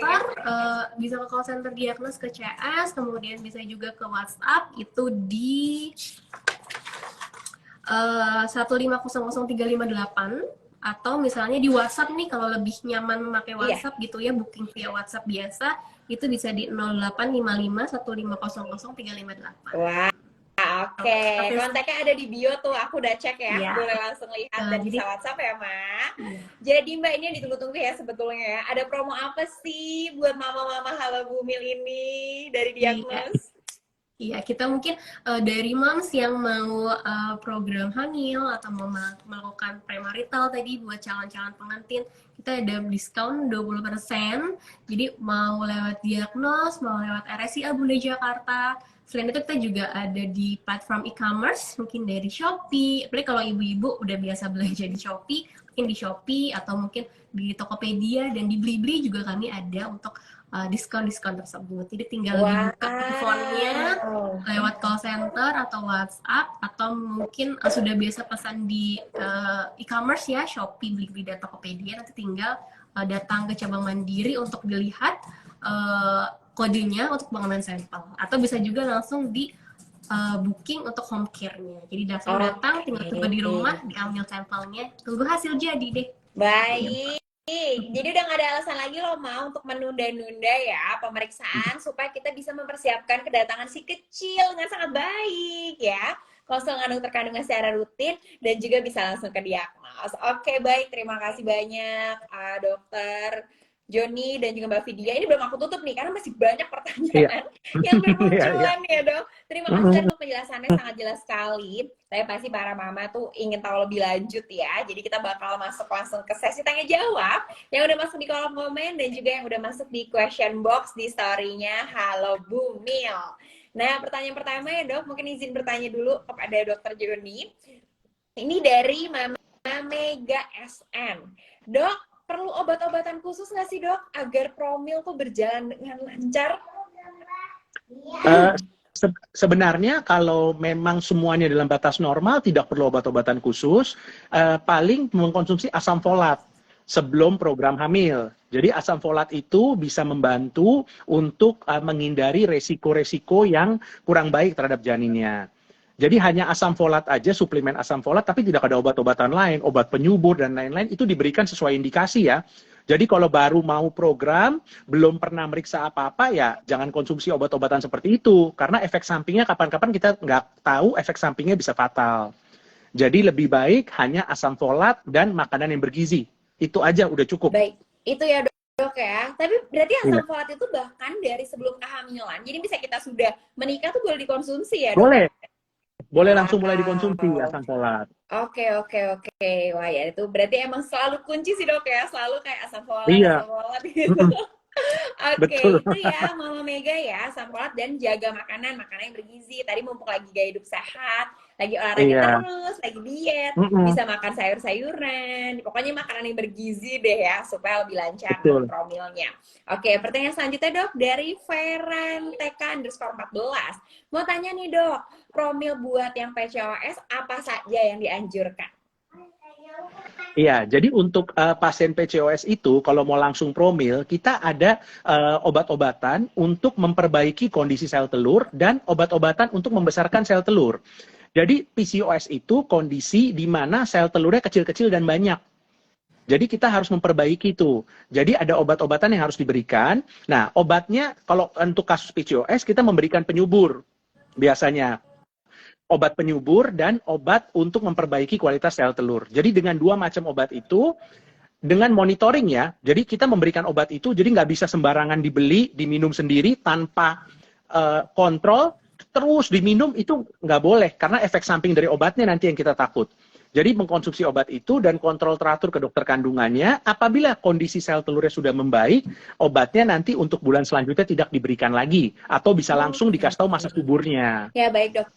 center, diagnos ke CS, kemudian bisa juga ke WhatsApp itu di 1500358, atau misalnya di WhatsApp nih kalau lebih nyaman memakai Iya. WhatsApp gitu ya, booking via WhatsApp biasa itu bisa di 0855 1500358. Wah, oke. Oke, Kontaknya ada di bio tuh, aku udah cek ya. ya. Boleh langsung lihat dan Jadi bisa WhatsApp ya, Mak. iya. Jadi Mbak, ini yang ditunggu-tunggu ya sebetulnya ya. Ada promo apa sih buat mama-mama Halo Bumil ini dari Iya, Diagnos? iya, kita mungkin dari moms yang mau program hamil atau mau melakukan premarital tadi buat calon-calon pengantin, kita ada diskon 20%. Jadi mau lewat diagnos, mau lewat RSIA Bunda Jakarta. Selain itu kita juga ada di platform e-commerce, mungkin dari Shopee. Apalagi kalau ibu-ibu udah biasa belanja di Shopee, mungkin di Shopee atau mungkin di Tokopedia dan di Blibli juga kami ada untuk diskon-diskon tersebut. Jadi tinggal dibuka teleponnya lewat call center atau WhatsApp, atau mungkin sudah biasa pesan di e-commerce ya, Shopee, Blibli, dan Tokopedia, nanti tinggal datang ke cabang mandiri untuk dilihat kodenya untuk pengambilan sampel, atau bisa juga langsung di booking untuk home care-nya. Jadi langsung datang, tinggal tunggu di rumah, diambil sampelnya, tunggu hasil jadi deh. Baik. Jadi udah gak ada alasan lagi lo mau untuk menunda-nunda ya pemeriksaan supaya kita bisa mempersiapkan kedatangan si kecil dengan sangat baik ya. Konsul dengan dokter kandungan secara rutin dan juga bisa langsung ke diagnos. Oke, baik, terima kasih banyak dokter Joni dan juga Mbak Vidya. Ini belum aku tutup nih karena masih banyak pertanyaan yang bermunculan ya dok. Terima kasih untuk penjelasannya, sangat jelas sekali. Saya pasti para mama tuh ingin tahu lebih lanjut ya. Jadi kita bakal masuk langsung ke sesi tanya jawab yang udah masuk di kolom komen dan juga yang udah masuk di question box di story-nya Halo Bumil. Nah, pertanyaan pertama ya dok, mungkin izin bertanya dulu kepada dokter Joni. Ini dari Mama Mega SN. Dok, perlu obat-obatan khusus nggak sih dok agar promil tuh berjalan dengan lancar? Sebenarnya kalau memang semuanya dalam batas normal tidak perlu obat-obatan khusus, paling mengkonsumsi asam folat sebelum program hamil. Jadi asam folat itu bisa membantu untuk menghindari resiko-resiko yang kurang baik terhadap janinnya. Jadi hanya asam folat aja, suplemen asam folat, tapi tidak ada obat-obatan lain, obat penyubur dan lain-lain, itu diberikan sesuai indikasi ya. Jadi kalau baru mau program, belum pernah meriksa apa-apa ya, jangan konsumsi obat-obatan seperti itu. Karena efek sampingnya kapan-kapan kita nggak tahu efek sampingnya bisa fatal. Jadi lebih baik hanya asam folat dan makanan yang bergizi. Itu aja udah cukup. Baik, itu ya dok ya. Tapi berarti asam folat itu bahkan dari sebelum kehamilan, jadi bisa kita sudah menikah tuh boleh dikonsumsi ya dok? Boleh langsung mulai dikonsumsi asam folat. Oke. Wah ya itu berarti emang selalu kunci sih dok ya, selalu kayak asam folat, Iya. asam folat gitu. Oke, itu ya Mama Mega ya, asam folat dan jaga makanan yang bergizi. Tadi mumpung lagi gaya hidup sehat, lagi olahraga terus, lagi diet, bisa makan sayur-sayuran, pokoknya makanan yang bergizi deh ya, supaya lebih lancar promilnya. Oke, pertanyaan selanjutnya dok, dari Feran TK_14. Mau tanya nih dok, promil buat yang PCOS apa saja yang dianjurkan? Iya, jadi untuk pasien PCOS itu kalau mau langsung promil, kita ada obat-obatan untuk memperbaiki kondisi sel telur dan obat-obatan untuk membesarkan sel telur. Jadi PCOS itu kondisi di mana sel telurnya kecil-kecil dan banyak. Jadi kita harus memperbaiki itu. Jadi ada obat-obatan yang harus diberikan. Nah, obatnya kalau untuk kasus PCOS kita memberikan penyubur biasanya. Obat penyubur dan obat untuk memperbaiki kualitas sel telur. Jadi dengan dua macam obat itu, dengan monitoring ya, jadi kita memberikan obat itu, jadi nggak bisa sembarangan dibeli, diminum sendiri tanpa kontrol, terus diminum itu nggak boleh, karena efek samping dari obatnya nanti yang kita takut. Jadi mengkonsumsi obat itu dan kontrol teratur ke dokter kandungannya, apabila kondisi sel telurnya sudah membaik, obatnya nanti untuk bulan selanjutnya tidak diberikan lagi, atau bisa langsung dikasih tahu masa suburnya. Ya baik dok.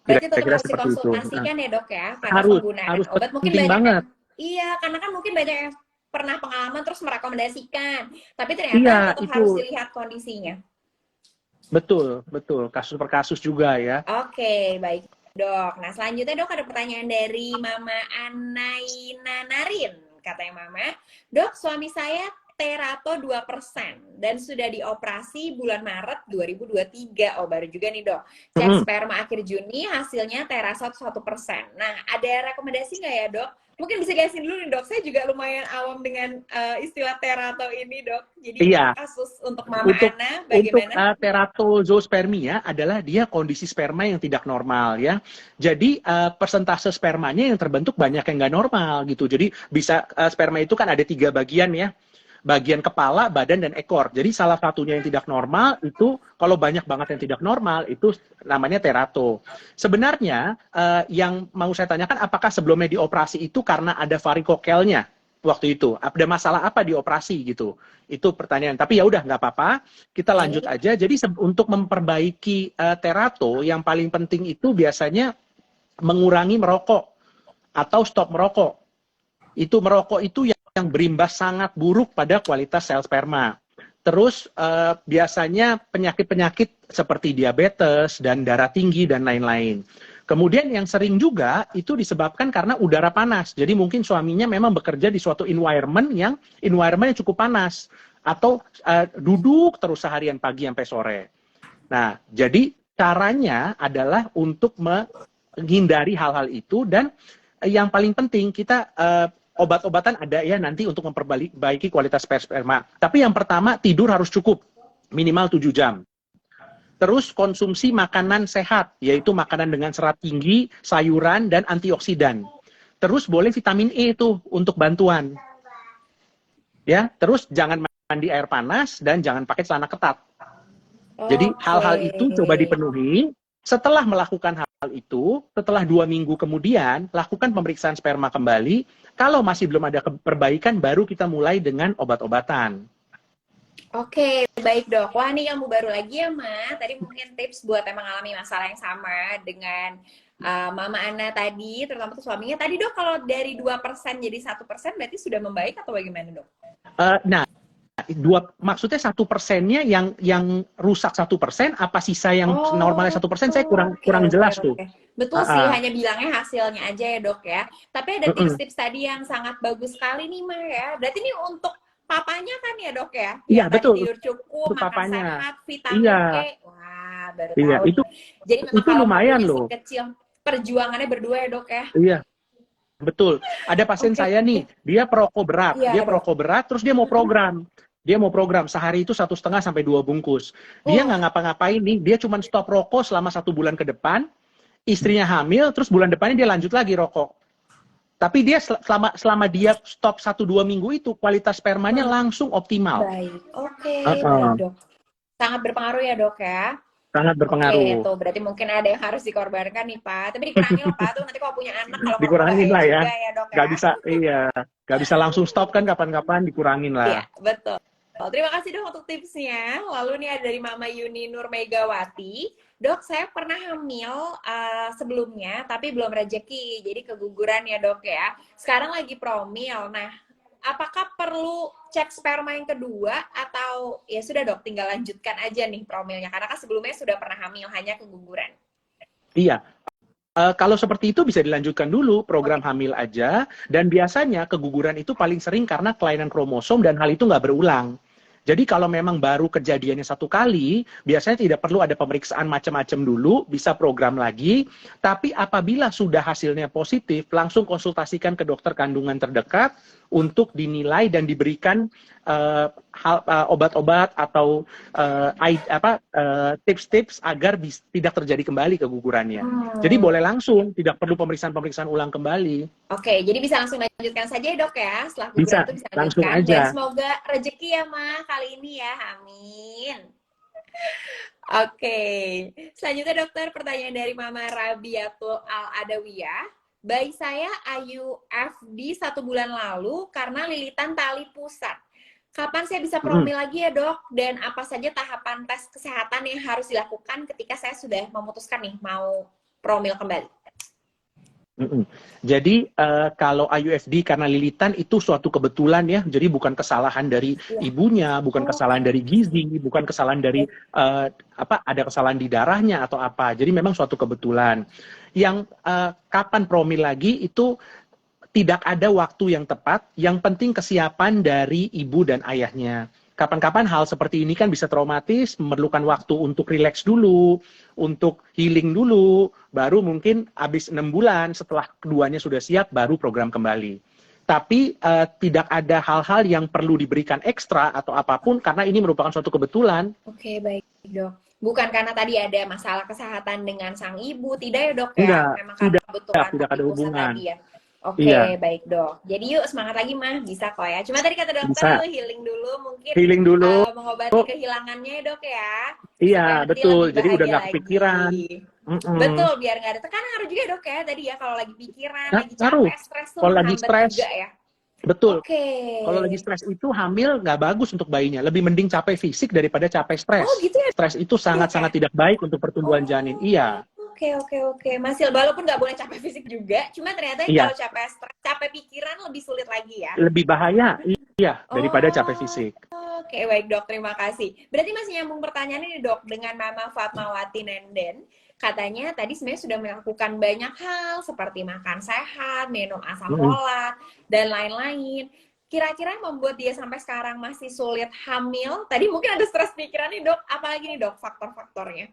Berarti tetap harus dikonsultasikan ya dok ya, karena penggunaan obat mungkin banyak banget. Iya, karena kan mungkin banyak yang pernah pengalaman terus merekomendasikan, tapi ternyata tetap harus dilihat kondisinya. Betul, kasus per kasus juga ya. Oke, baik dok. Nah selanjutnya dok ada pertanyaan dari Mama Anaina Narin. Katanya Mama, dok suami saya terato 2% dan sudah dioperasi bulan Maret 2023. Oh baru juga nih dok. Cek sperma akhir Juni hasilnya terasot 1%. Nah ada rekomendasi nggak ya dok? Mungkin bisa jelasin dulu nih dok. Saya juga lumayan awam dengan istilah terato ini dok. Jadi kasus untuk Mama Ana bagaimana? Untuk teratozospermia adalah dia kondisi sperma yang tidak normal ya. Jadi persentase spermanya yang terbentuk banyak yang nggak normal gitu. Jadi bisa sperma itu kan ada 3 bagian ya. Bagian kepala, badan, dan ekor. Jadi salah satunya yang tidak normal itu, kalau banyak banget yang tidak normal, itu namanya terato. Sebenarnya, yang mau saya tanyakan, apakah sebelumnya dioperasi itu karena ada varikokelnya waktu itu? Ada masalah apa di operasi gitu? Itu pertanyaan. Tapi ya udah, nggak apa-apa. Kita lanjut aja. Jadi untuk memperbaiki terato, yang paling penting itu biasanya mengurangi merokok atau stop merokok. Itu merokok itu yang berimbas sangat buruk pada kualitas sel sperma. Terus biasanya penyakit-penyakit seperti diabetes dan darah tinggi dan lain-lain. Kemudian yang sering juga itu disebabkan karena udara panas. Jadi mungkin suaminya memang bekerja di suatu environment yang cukup panas. Atau duduk terus seharian pagi sampai sore. Nah, jadi caranya adalah untuk menghindari hal-hal itu. Dan yang paling penting kita obat-obatan ada ya nanti untuk memperbaiki kualitas sperma. Tapi yang pertama, tidur harus cukup, minimal 7 jam. Terus konsumsi makanan sehat, yaitu makanan dengan serat tinggi, sayuran, dan antioksidan. Terus boleh vitamin E itu untuk bantuan. Ya, terus jangan mandi air panas dan jangan pakai celana ketat. Jadi hal-hal itu coba dipenuhi. Setelah melakukan hal itu, setelah 2 minggu kemudian, lakukan pemeriksaan sperma kembali. Kalau masih belum ada perbaikan, baru kita mulai dengan obat-obatan. Oke, baik dok. Wah, nih ilmu baru lagi ya, Ma. Tadi mungkin tips buat yang mengalami masalah yang sama dengan Mama Ana tadi, terutama tuh suaminya. Tadi dok, kalau dari 2% jadi 1% berarti sudah membaik atau bagaimana dok? Nah, maksudnya 1%-nya yang rusak 1%, apa sisa yang normalnya 1%, saya kurang jelas tuh. Betul sih, hanya bilangnya hasilnya aja ya dok ya. Tapi ada tips-tips tadi yang sangat bagus sekali nih, Ma ya. Berarti ini untuk papanya kan ya dok ya? Iya, betul. Tidur cukup, makan papanya. sehat, vitamin E. Wah, baru tahu. Itu, jadi memang itu lumayan loh. Kecil, perjuangannya berdua ya dok ya? Iya, betul. Ada pasien saya nih, dia perokok berat. Dia perokok berat, terus dia mau program. Dia mau program sehari itu 1,5 sampai 2 bungkus. Dia nggak ngapa-ngapain nih, dia cuma stop rokok selama 1 bulan ke depan. Istrinya hamil, terus bulan depannya dia lanjut lagi rokok. Tapi dia selama dia stop 1-2 minggu itu, kualitas spermanya langsung optimal. Baik, baik dok. Sangat berpengaruh ya dok ya? Sangat berpengaruh. Oke, tuh berarti mungkin ada yang harus dikorbankan nih Pak. Tapi dikurangin loh Pak, tuh nanti kalau punya anak kalau dikurangin lah ya. Dok, Gak bisa, gak bisa langsung stop kan, kapan-kapan dikurangin lah. Iya, betul. Terima kasih dok untuk tipsnya. Lalu nih ada dari Mama Yuni Nur Megawati. Dok, saya pernah hamil sebelumnya, tapi belum rezeki, jadi keguguran ya dok ya. Sekarang lagi promil. Nah, apakah perlu cek sperma yang kedua atau ya sudah dok, tinggal lanjutkan aja nih promilnya? Karena kan sebelumnya sudah pernah hamil, hanya keguguran. Iya. Kalau seperti itu bisa dilanjutkan dulu program hamil aja. Dan biasanya keguguran itu paling sering karena kelainan kromosom dan hal itu nggak berulang. Jadi kalau memang baru kejadiannya 1 kali, biasanya tidak perlu ada pemeriksaan macam-macam dulu, bisa program lagi. Tapi apabila sudah hasilnya positif, langsung konsultasikan ke dokter kandungan terdekat untuk dinilai dan diberikan obat-obat atau tips-tips agar tidak terjadi kembali kegugurannya. Jadi boleh langsung, tidak perlu pemeriksaan-pemeriksaan ulang kembali. Oke, jadi bisa langsung lanjutkan saja ya dok ya, setelah guguran bisa, itu bisa langsung lanjutkan. aja. Dan semoga rezeki ya Ma kali ini ya, amin. Oke, selanjutnya dokter, pertanyaan dari Mama Rabiatul Al-Adawiyah. Bayi saya IUFD 1 bulan lalu karena lilitan tali pusat. Kapan saya bisa promil lagi ya dok? Dan apa saja tahapan tes kesehatan yang harus dilakukan ketika saya sudah memutuskan nih mau promil kembali? Jadi kalau IUFD karena lilitan itu suatu kebetulan ya, jadi bukan kesalahan dari ibunya, bukan kesalahan dari gizi, bukan kesalahan dari ada kesalahan di darahnya atau apa. Jadi memang suatu kebetulan. Yang kapan promil lagi itu tidak ada waktu yang tepat, yang penting kesiapan dari ibu dan ayahnya. Kapan-kapan hal seperti ini kan bisa traumatis, memerlukan waktu untuk rileks dulu, untuk healing dulu, baru mungkin habis 6 bulan setelah keduanya sudah siap, baru program kembali. Tapi tidak ada hal-hal yang perlu diberikan ekstra atau apapun, karena ini merupakan suatu kebetulan. Oke, baik dok. Bukan karena tadi ada masalah kesehatan dengan sang ibu, tidak ya dok ya? Enggak, memang karena kebetulan tidak ada hubungan. Tadi ya. Oke, baik dok. Jadi yuk semangat lagi mah, bisa kok ya. Cuma tadi kata dokter yuk healing dulu, mungkin healing dulu, mengobati kehilangannya ya dok ya. Iya betul. Jadi udah nggak kepikiran. Betul, biar nggak ada tekanan. Harus juga dok ya tadi ya, kalau lagi pikiran, lagi capek, stres tuh kalau lagi stres juga ya. Betul. Kalau lagi stres itu hamil nggak bagus untuk bayinya. Lebih mending capek fisik daripada capek stres. Oh gitu ya. Stres itu sangat-sangat tidak baik untuk pertumbuhan janin. Iya. Oke. Masih walaupun nggak boleh capek fisik juga, cuma ternyata kalau capek stres, capek pikiran lebih sulit lagi ya. Lebih bahaya, daripada capek fisik. Oke, baik dok, terima kasih. Berarti masih nyambung pertanyaan ini dok dengan Mama Fatmawati Nenden. Katanya tadi sebenarnya sudah melakukan banyak hal seperti makan sehat, minum asam folat, dan lain-lain. Kira-kira membuat dia sampai sekarang masih sulit hamil? Tadi mungkin ada stres pikiran nih dok, apalagi nih dok faktor-faktornya?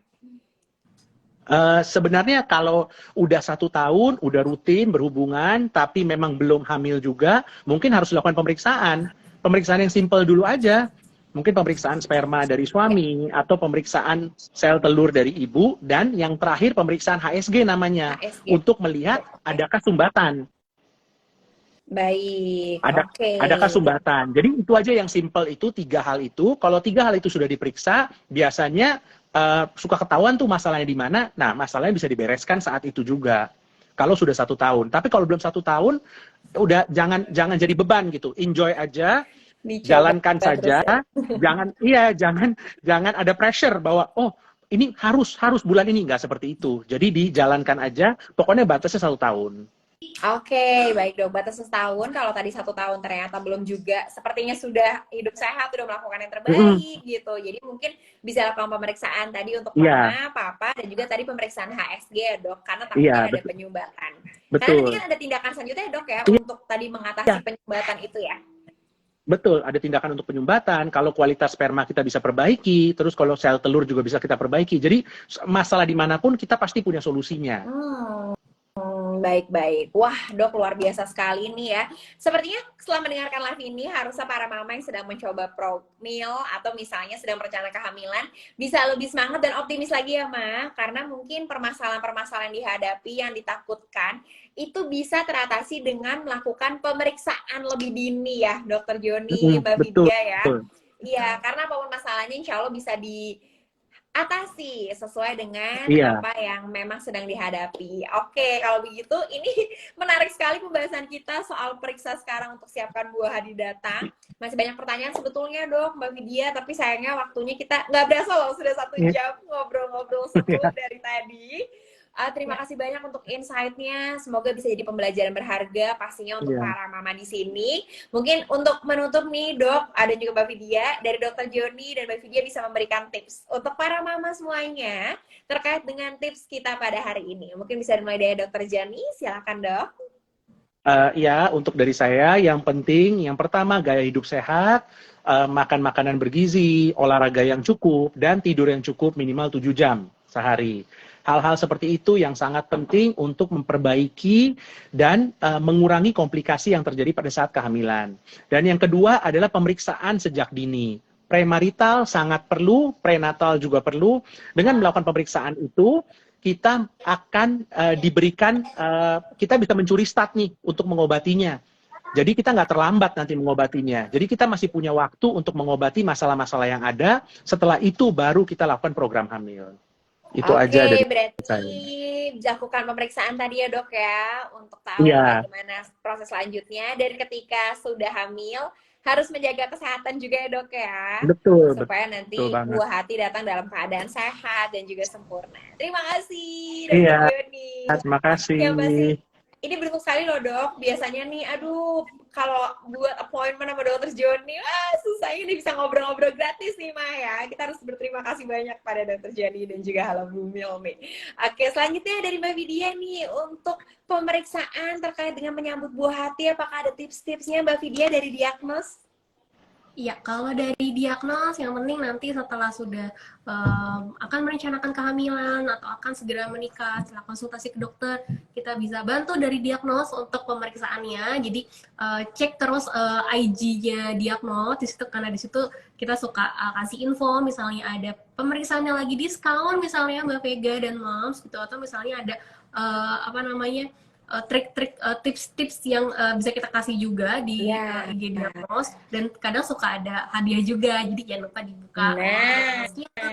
Sebenarnya kalau udah 1 tahun, udah rutin berhubungan, tapi memang belum hamil juga, mungkin harus dilakukan pemeriksaan. Pemeriksaan yang simple dulu aja. Mungkin pemeriksaan sperma dari suami, atau pemeriksaan sel telur dari ibu, dan yang terakhir pemeriksaan HSG namanya, HSG. untuk melihat adakah sumbatan. Baik, Ada, oke. adakah sumbatan. Jadi itu aja yang simple itu, 3 hal itu. Kalau 3 hal itu sudah diperiksa, biasanya suka ketahuan tuh masalahnya di mana. Nah, masalahnya bisa dibereskan saat itu juga. Kalau sudah 1 tahun. Tapi kalau belum 1 tahun, udah jangan jadi beban gitu. Enjoy aja, Dicoba jalankan terus saja. ya. Jangan ada pressure bahwa ini harus bulan ini, nggak seperti itu. Jadi dijalankan aja. Pokoknya batasnya 1 tahun. Oke, baik dok. Batas setahun. Kalau tadi 1 tahun ternyata belum juga. Sepertinya sudah hidup sehat, sudah melakukan yang terbaik gitu. Jadi mungkin bisa lakukan pemeriksaan tadi untuk Iya, mama, papa, dan juga tadi pemeriksaan HSG ya dok. Karena iya, takutnya ada penyumbatan. Karena nanti betul. kan ada tindakan selanjutnya ya dok ya. Iya, Untuk tadi mengatasi penyumbatan itu ya. betul, ada tindakan untuk penyumbatan. Kalau kualitas sperma kita bisa perbaiki, terus kalau sel telur juga bisa kita perbaiki. Jadi masalah dimanapun kita pasti punya solusinya. Baik-baik. Wah, dok luar biasa sekali nih ya. Sepertinya setelah mendengarkan live ini, harusnya para mama yang sedang mencoba promil atau misalnya sedang merencanakan kehamilan bisa lebih semangat dan optimis lagi ya, Ma. Karena mungkin permasalahan-permasalahan yang dihadapi, yang ditakutkan, itu bisa teratasi dengan melakukan pemeriksaan lebih dini ya, Dokter Joni, Mbak Betul, Vidya ya. betul. Iya, karena apapun masalahnya insya Allah bisa diatasi sesuai dengan Iya, apa yang memang sedang dihadapi. Oke, kalau begitu ini menarik sekali pembahasan kita soal periksa sekarang untuk siapkan buah hati datang. Masih banyak pertanyaan sebetulnya dok, Mbak Vidya, tapi sayangnya waktunya kita nggak berasa loh, sudah 1 jam ngobrol-ngobrol seru dari tadi. Terima kasih banyak untuk insight-nya. Semoga bisa jadi pembelajaran berharga pastinya untuk para mama di sini. Mungkin untuk menutup nih dok, ada juga Mbak Vidya dari Dokter Joni dan Mbak Vidya bisa memberikan tips untuk para mama semuanya terkait dengan tips kita pada hari ini. Mungkin bisa dimulai dari Dokter Joni, silakan dok. Ya, untuk dari saya yang penting, yang pertama gaya hidup sehat, makan makanan bergizi, olahraga yang cukup, dan tidur yang cukup minimal 7 jam sehari. Hal-hal seperti itu yang sangat penting untuk memperbaiki dan mengurangi komplikasi yang terjadi pada saat kehamilan. Dan yang kedua adalah pemeriksaan sejak dini. Premarital sangat perlu, prenatal juga perlu. Dengan melakukan pemeriksaan itu, kita akan diberikan, kita bisa mencuri start nih untuk mengobatinya. Jadi kita nggak terlambat nanti mengobatinya. Jadi kita masih punya waktu untuk mengobati masalah-masalah yang ada. Setelah itu baru kita lakukan program hamil. Itu aja dari berarti saya. lakukan pemeriksaan tadi ya dok ya, untuk tahu bagaimana proses selanjutnya. Dan ketika sudah hamil, harus menjaga kesehatan juga ya dok ya. Betul. Supaya nanti buah hati datang dalam keadaan sehat dan juga sempurna. Terima kasih Dok Joni. Terima kasih. Ya, ini beruntung sekali loh dok. Biasanya nih, aduh, kalau buat appointment sama Dokter Joni, susah ini bisa ngobrol-ngobrol gratis nih Maya. Kita harus berterima kasih banyak pada Dokter Joni dan juga Halo Bumil nih. Oke, selanjutnya dari Mbak Vidya nih untuk pemeriksaan terkait dengan menyambut buah hati. Apakah ada tips-tipsnya Mbak Vidya dari Diagnos? Iya, kalau dari diagnos yang penting nanti setelah sudah akan merencanakan kehamilan atau akan segera menikah, setelah konsultasi ke dokter, kita bisa bantu dari diagnos untuk pemeriksaannya. Jadi cek terus IG-nya diagnos di situ, karena di situ kita suka kasih info, misalnya ada pemeriksaannya lagi diskon, misalnya Mbak Vega dan Moms gitu, atau misalnya ada trik-trik, tips-tips yang bisa kita kasih juga di IG Diagnos, dan kadang suka ada hadiah juga, jadi jangan lupa dibuka.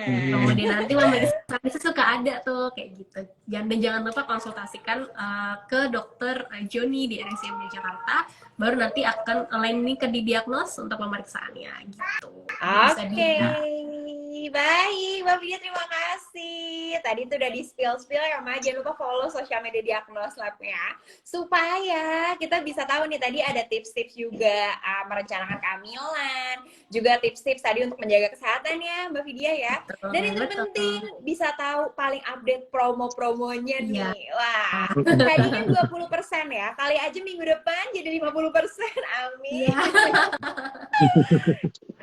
Kemudian nanti pemeriksaan itu suka ada tuh kayak gitu. Dan jangan lupa konsultasikan ke Dokter Joni di RSCM Jakarta, baru nanti akan landing ke di Diagnos untuk pemeriksaannya gitu. Oke. Baik, Mbak Vidya, terima kasih. Tadi itu udah di-spill ya, Ma. Jangan lupa follow sosial media Diagnos Lab-nya, supaya kita bisa tahu nih, tadi ada tips-tips juga merencanakan kehamilan, juga tips-tips tadi untuk menjaga kesehatan ya, Mbak Vidya ya. Dan yang terpenting, bisa tahu paling update promo-promonya nih. Wah, tadinya 20% ya, kali aja minggu depan jadi 50%. Amin.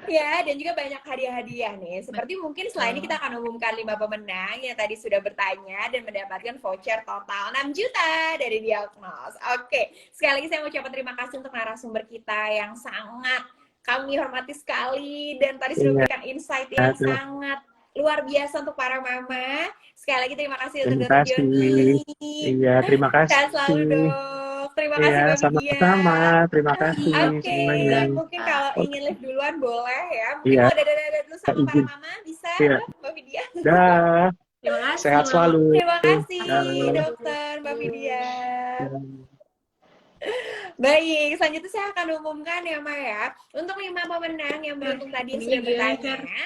Ya, dan juga banyak hadiah-hadiah nih. Seperti mungkin setelah ini kita akan umumkan 5 pemenang yang tadi sudah bertanya dan mendapatkan voucher total 6 juta dari Diagnos. Oke, sekali lagi saya mau ucapkan terima kasih untuk narasumber kita yang sangat kami hormati sekali dan tadi sudah Iya, memberikan insight yang terima sangat luar biasa untuk para mama. Sekali lagi terima kasih untuk terima Dr. kasih. Joni. Iya, terima Sehat selalu kasih. dok. Terima Iya, kasih Mbak Vidya. sama-sama. Terima kasih Oke, semuanya. mungkin kalau Oh, ingin live duluan boleh ya. Mungkin iya, mau dadah-dadah dulu sama para izin. mama, bisa Iya, Mbak Vidya. dah. Terima kasih Sehat Mama. selalu. Terima kasih Dah. dokter Mbak Vidya. Dah. Baik, selanjutnya saya akan umumkan ya Mbak ya. Untuk 5 pemenang yang beruntung tadi yang sudah bertanya.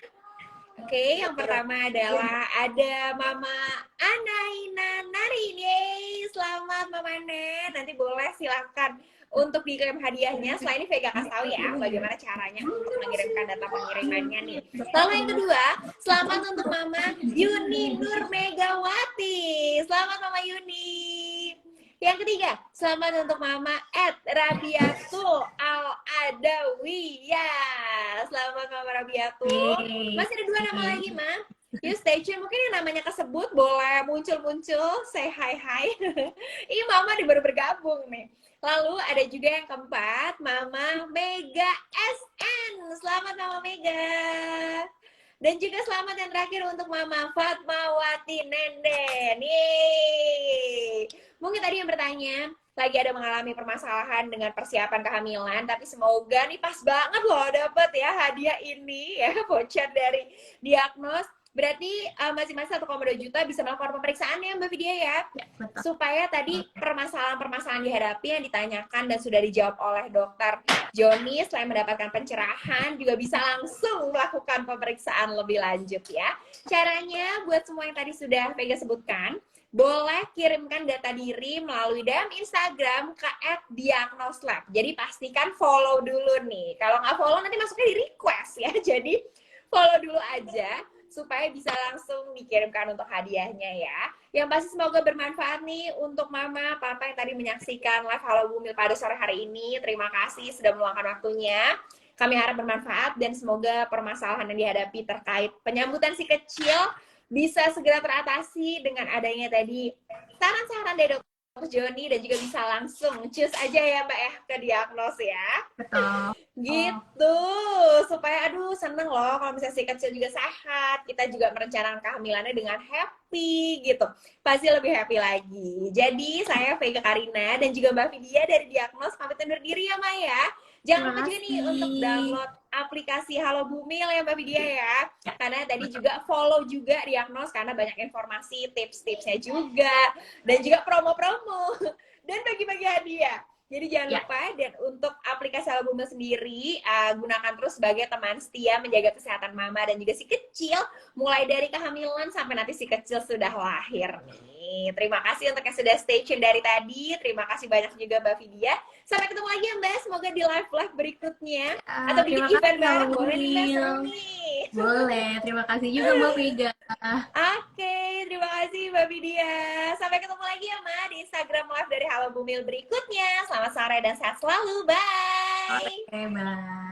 Oke, yang pertama adalah ada Mama Anaina Narin. Yeay, selamat Mama Nen. Nanti boleh silakan untuk dikirim hadiahnya. Setelah ini Vega kasih tahu ya bagaimana caranya untuk mengirimkan data pengirimannya nih. Lalu yang kedua, selamat untuk Mama Yuni Nur Megawati. Selamat Mama Yuni. Yang ketiga, selamat untuk Mama Rabiatul Al-Adawiyah. Selamat Mama Rabiatul. Masih ada 2 nama lagi, Ma. Yuk stay tune. Mungkin yang namanya kesebut boleh muncul-muncul. Say hi-hi. Ini Mama baru bergabung nih. Lalu ada juga yang keempat, Mama Mega SN. Selamat Mama Mega. Dan juga selamat yang terakhir untuk Mama Fatmawati Nenden. Yeay. Mungkin tadi yang bertanya, lagi ada mengalami permasalahan dengan persiapan kehamilan, tapi semoga nih pas banget loh dapet ya hadiah ini ya, voucher dari Diagnos. Berarti masing-masing 1,2 juta bisa melakukan pemeriksaan ya Mbak Vidya ya. Supaya tadi permasalahan-permasalahan dihadapi yang ditanyakan dan sudah dijawab oleh dokter Joni, selain mendapatkan pencerahan juga bisa langsung melakukan pemeriksaan lebih lanjut ya. Caranya buat semua yang tadi sudah Vega sebutkan, boleh kirimkan data diri melalui DM Instagram ke @diagnoslab. Jadi pastikan follow dulu nih. Kalau nggak follow nanti masuknya di request ya. Jadi follow dulu aja supaya bisa langsung dikirimkan untuk hadiahnya ya. Yang pasti semoga bermanfaat nih untuk mama, papa yang tadi menyaksikan live Halo Bumil pada sore hari ini. Terima kasih sudah meluangkan waktunya. Kami harap bermanfaat dan semoga permasalahan yang dihadapi terkait penyambutan si kecil bisa segera teratasi dengan adanya tadi saran-saran dari Dokter Joni dan juga bisa langsung cus aja ya Mbak ya ke Diagnos ya. Betul. Gitu, supaya aduh seneng loh kalau misalnya si kecil juga sehat, kita juga merencanakan kehamilannya dengan happy gitu, pasti lebih happy lagi. Jadi saya Vega Karina dan juga Mbak Vidya dari Diagnos pamit undur diri ya Maya. Jangan lupa juga nih untuk download aplikasi Halo Bumil ya Mbak Vidya ya. Karena tadi juga follow juga Diagnos karena banyak informasi, tips-tipsnya juga dan juga promo-promo dan bagi-bagi hadiah. Jadi jangan lupa, dan untuk aplikasi Halo Bumil sendiri, gunakan terus sebagai teman setia menjaga kesehatan mama dan juga si kecil, mulai dari kehamilan sampai nanti si kecil sudah lahir nih. Terima kasih untuk yang sudah stay tune dari tadi. Terima kasih banyak juga Mbak Vidya. Sampai ketemu lagi ya Mbak, semoga di live-live berikutnya. Atau bikin event bareng, boleh nih Mbak, seru nih. Boleh, terima kasih juga Mbak Vega. Oke, terima kasih Mbak Vidya. Sampai ketemu lagi ya Mbak di Instagram live dari Halo Bumil berikutnya. Selamat sore dan sehat selalu. Bye. Oke, bye.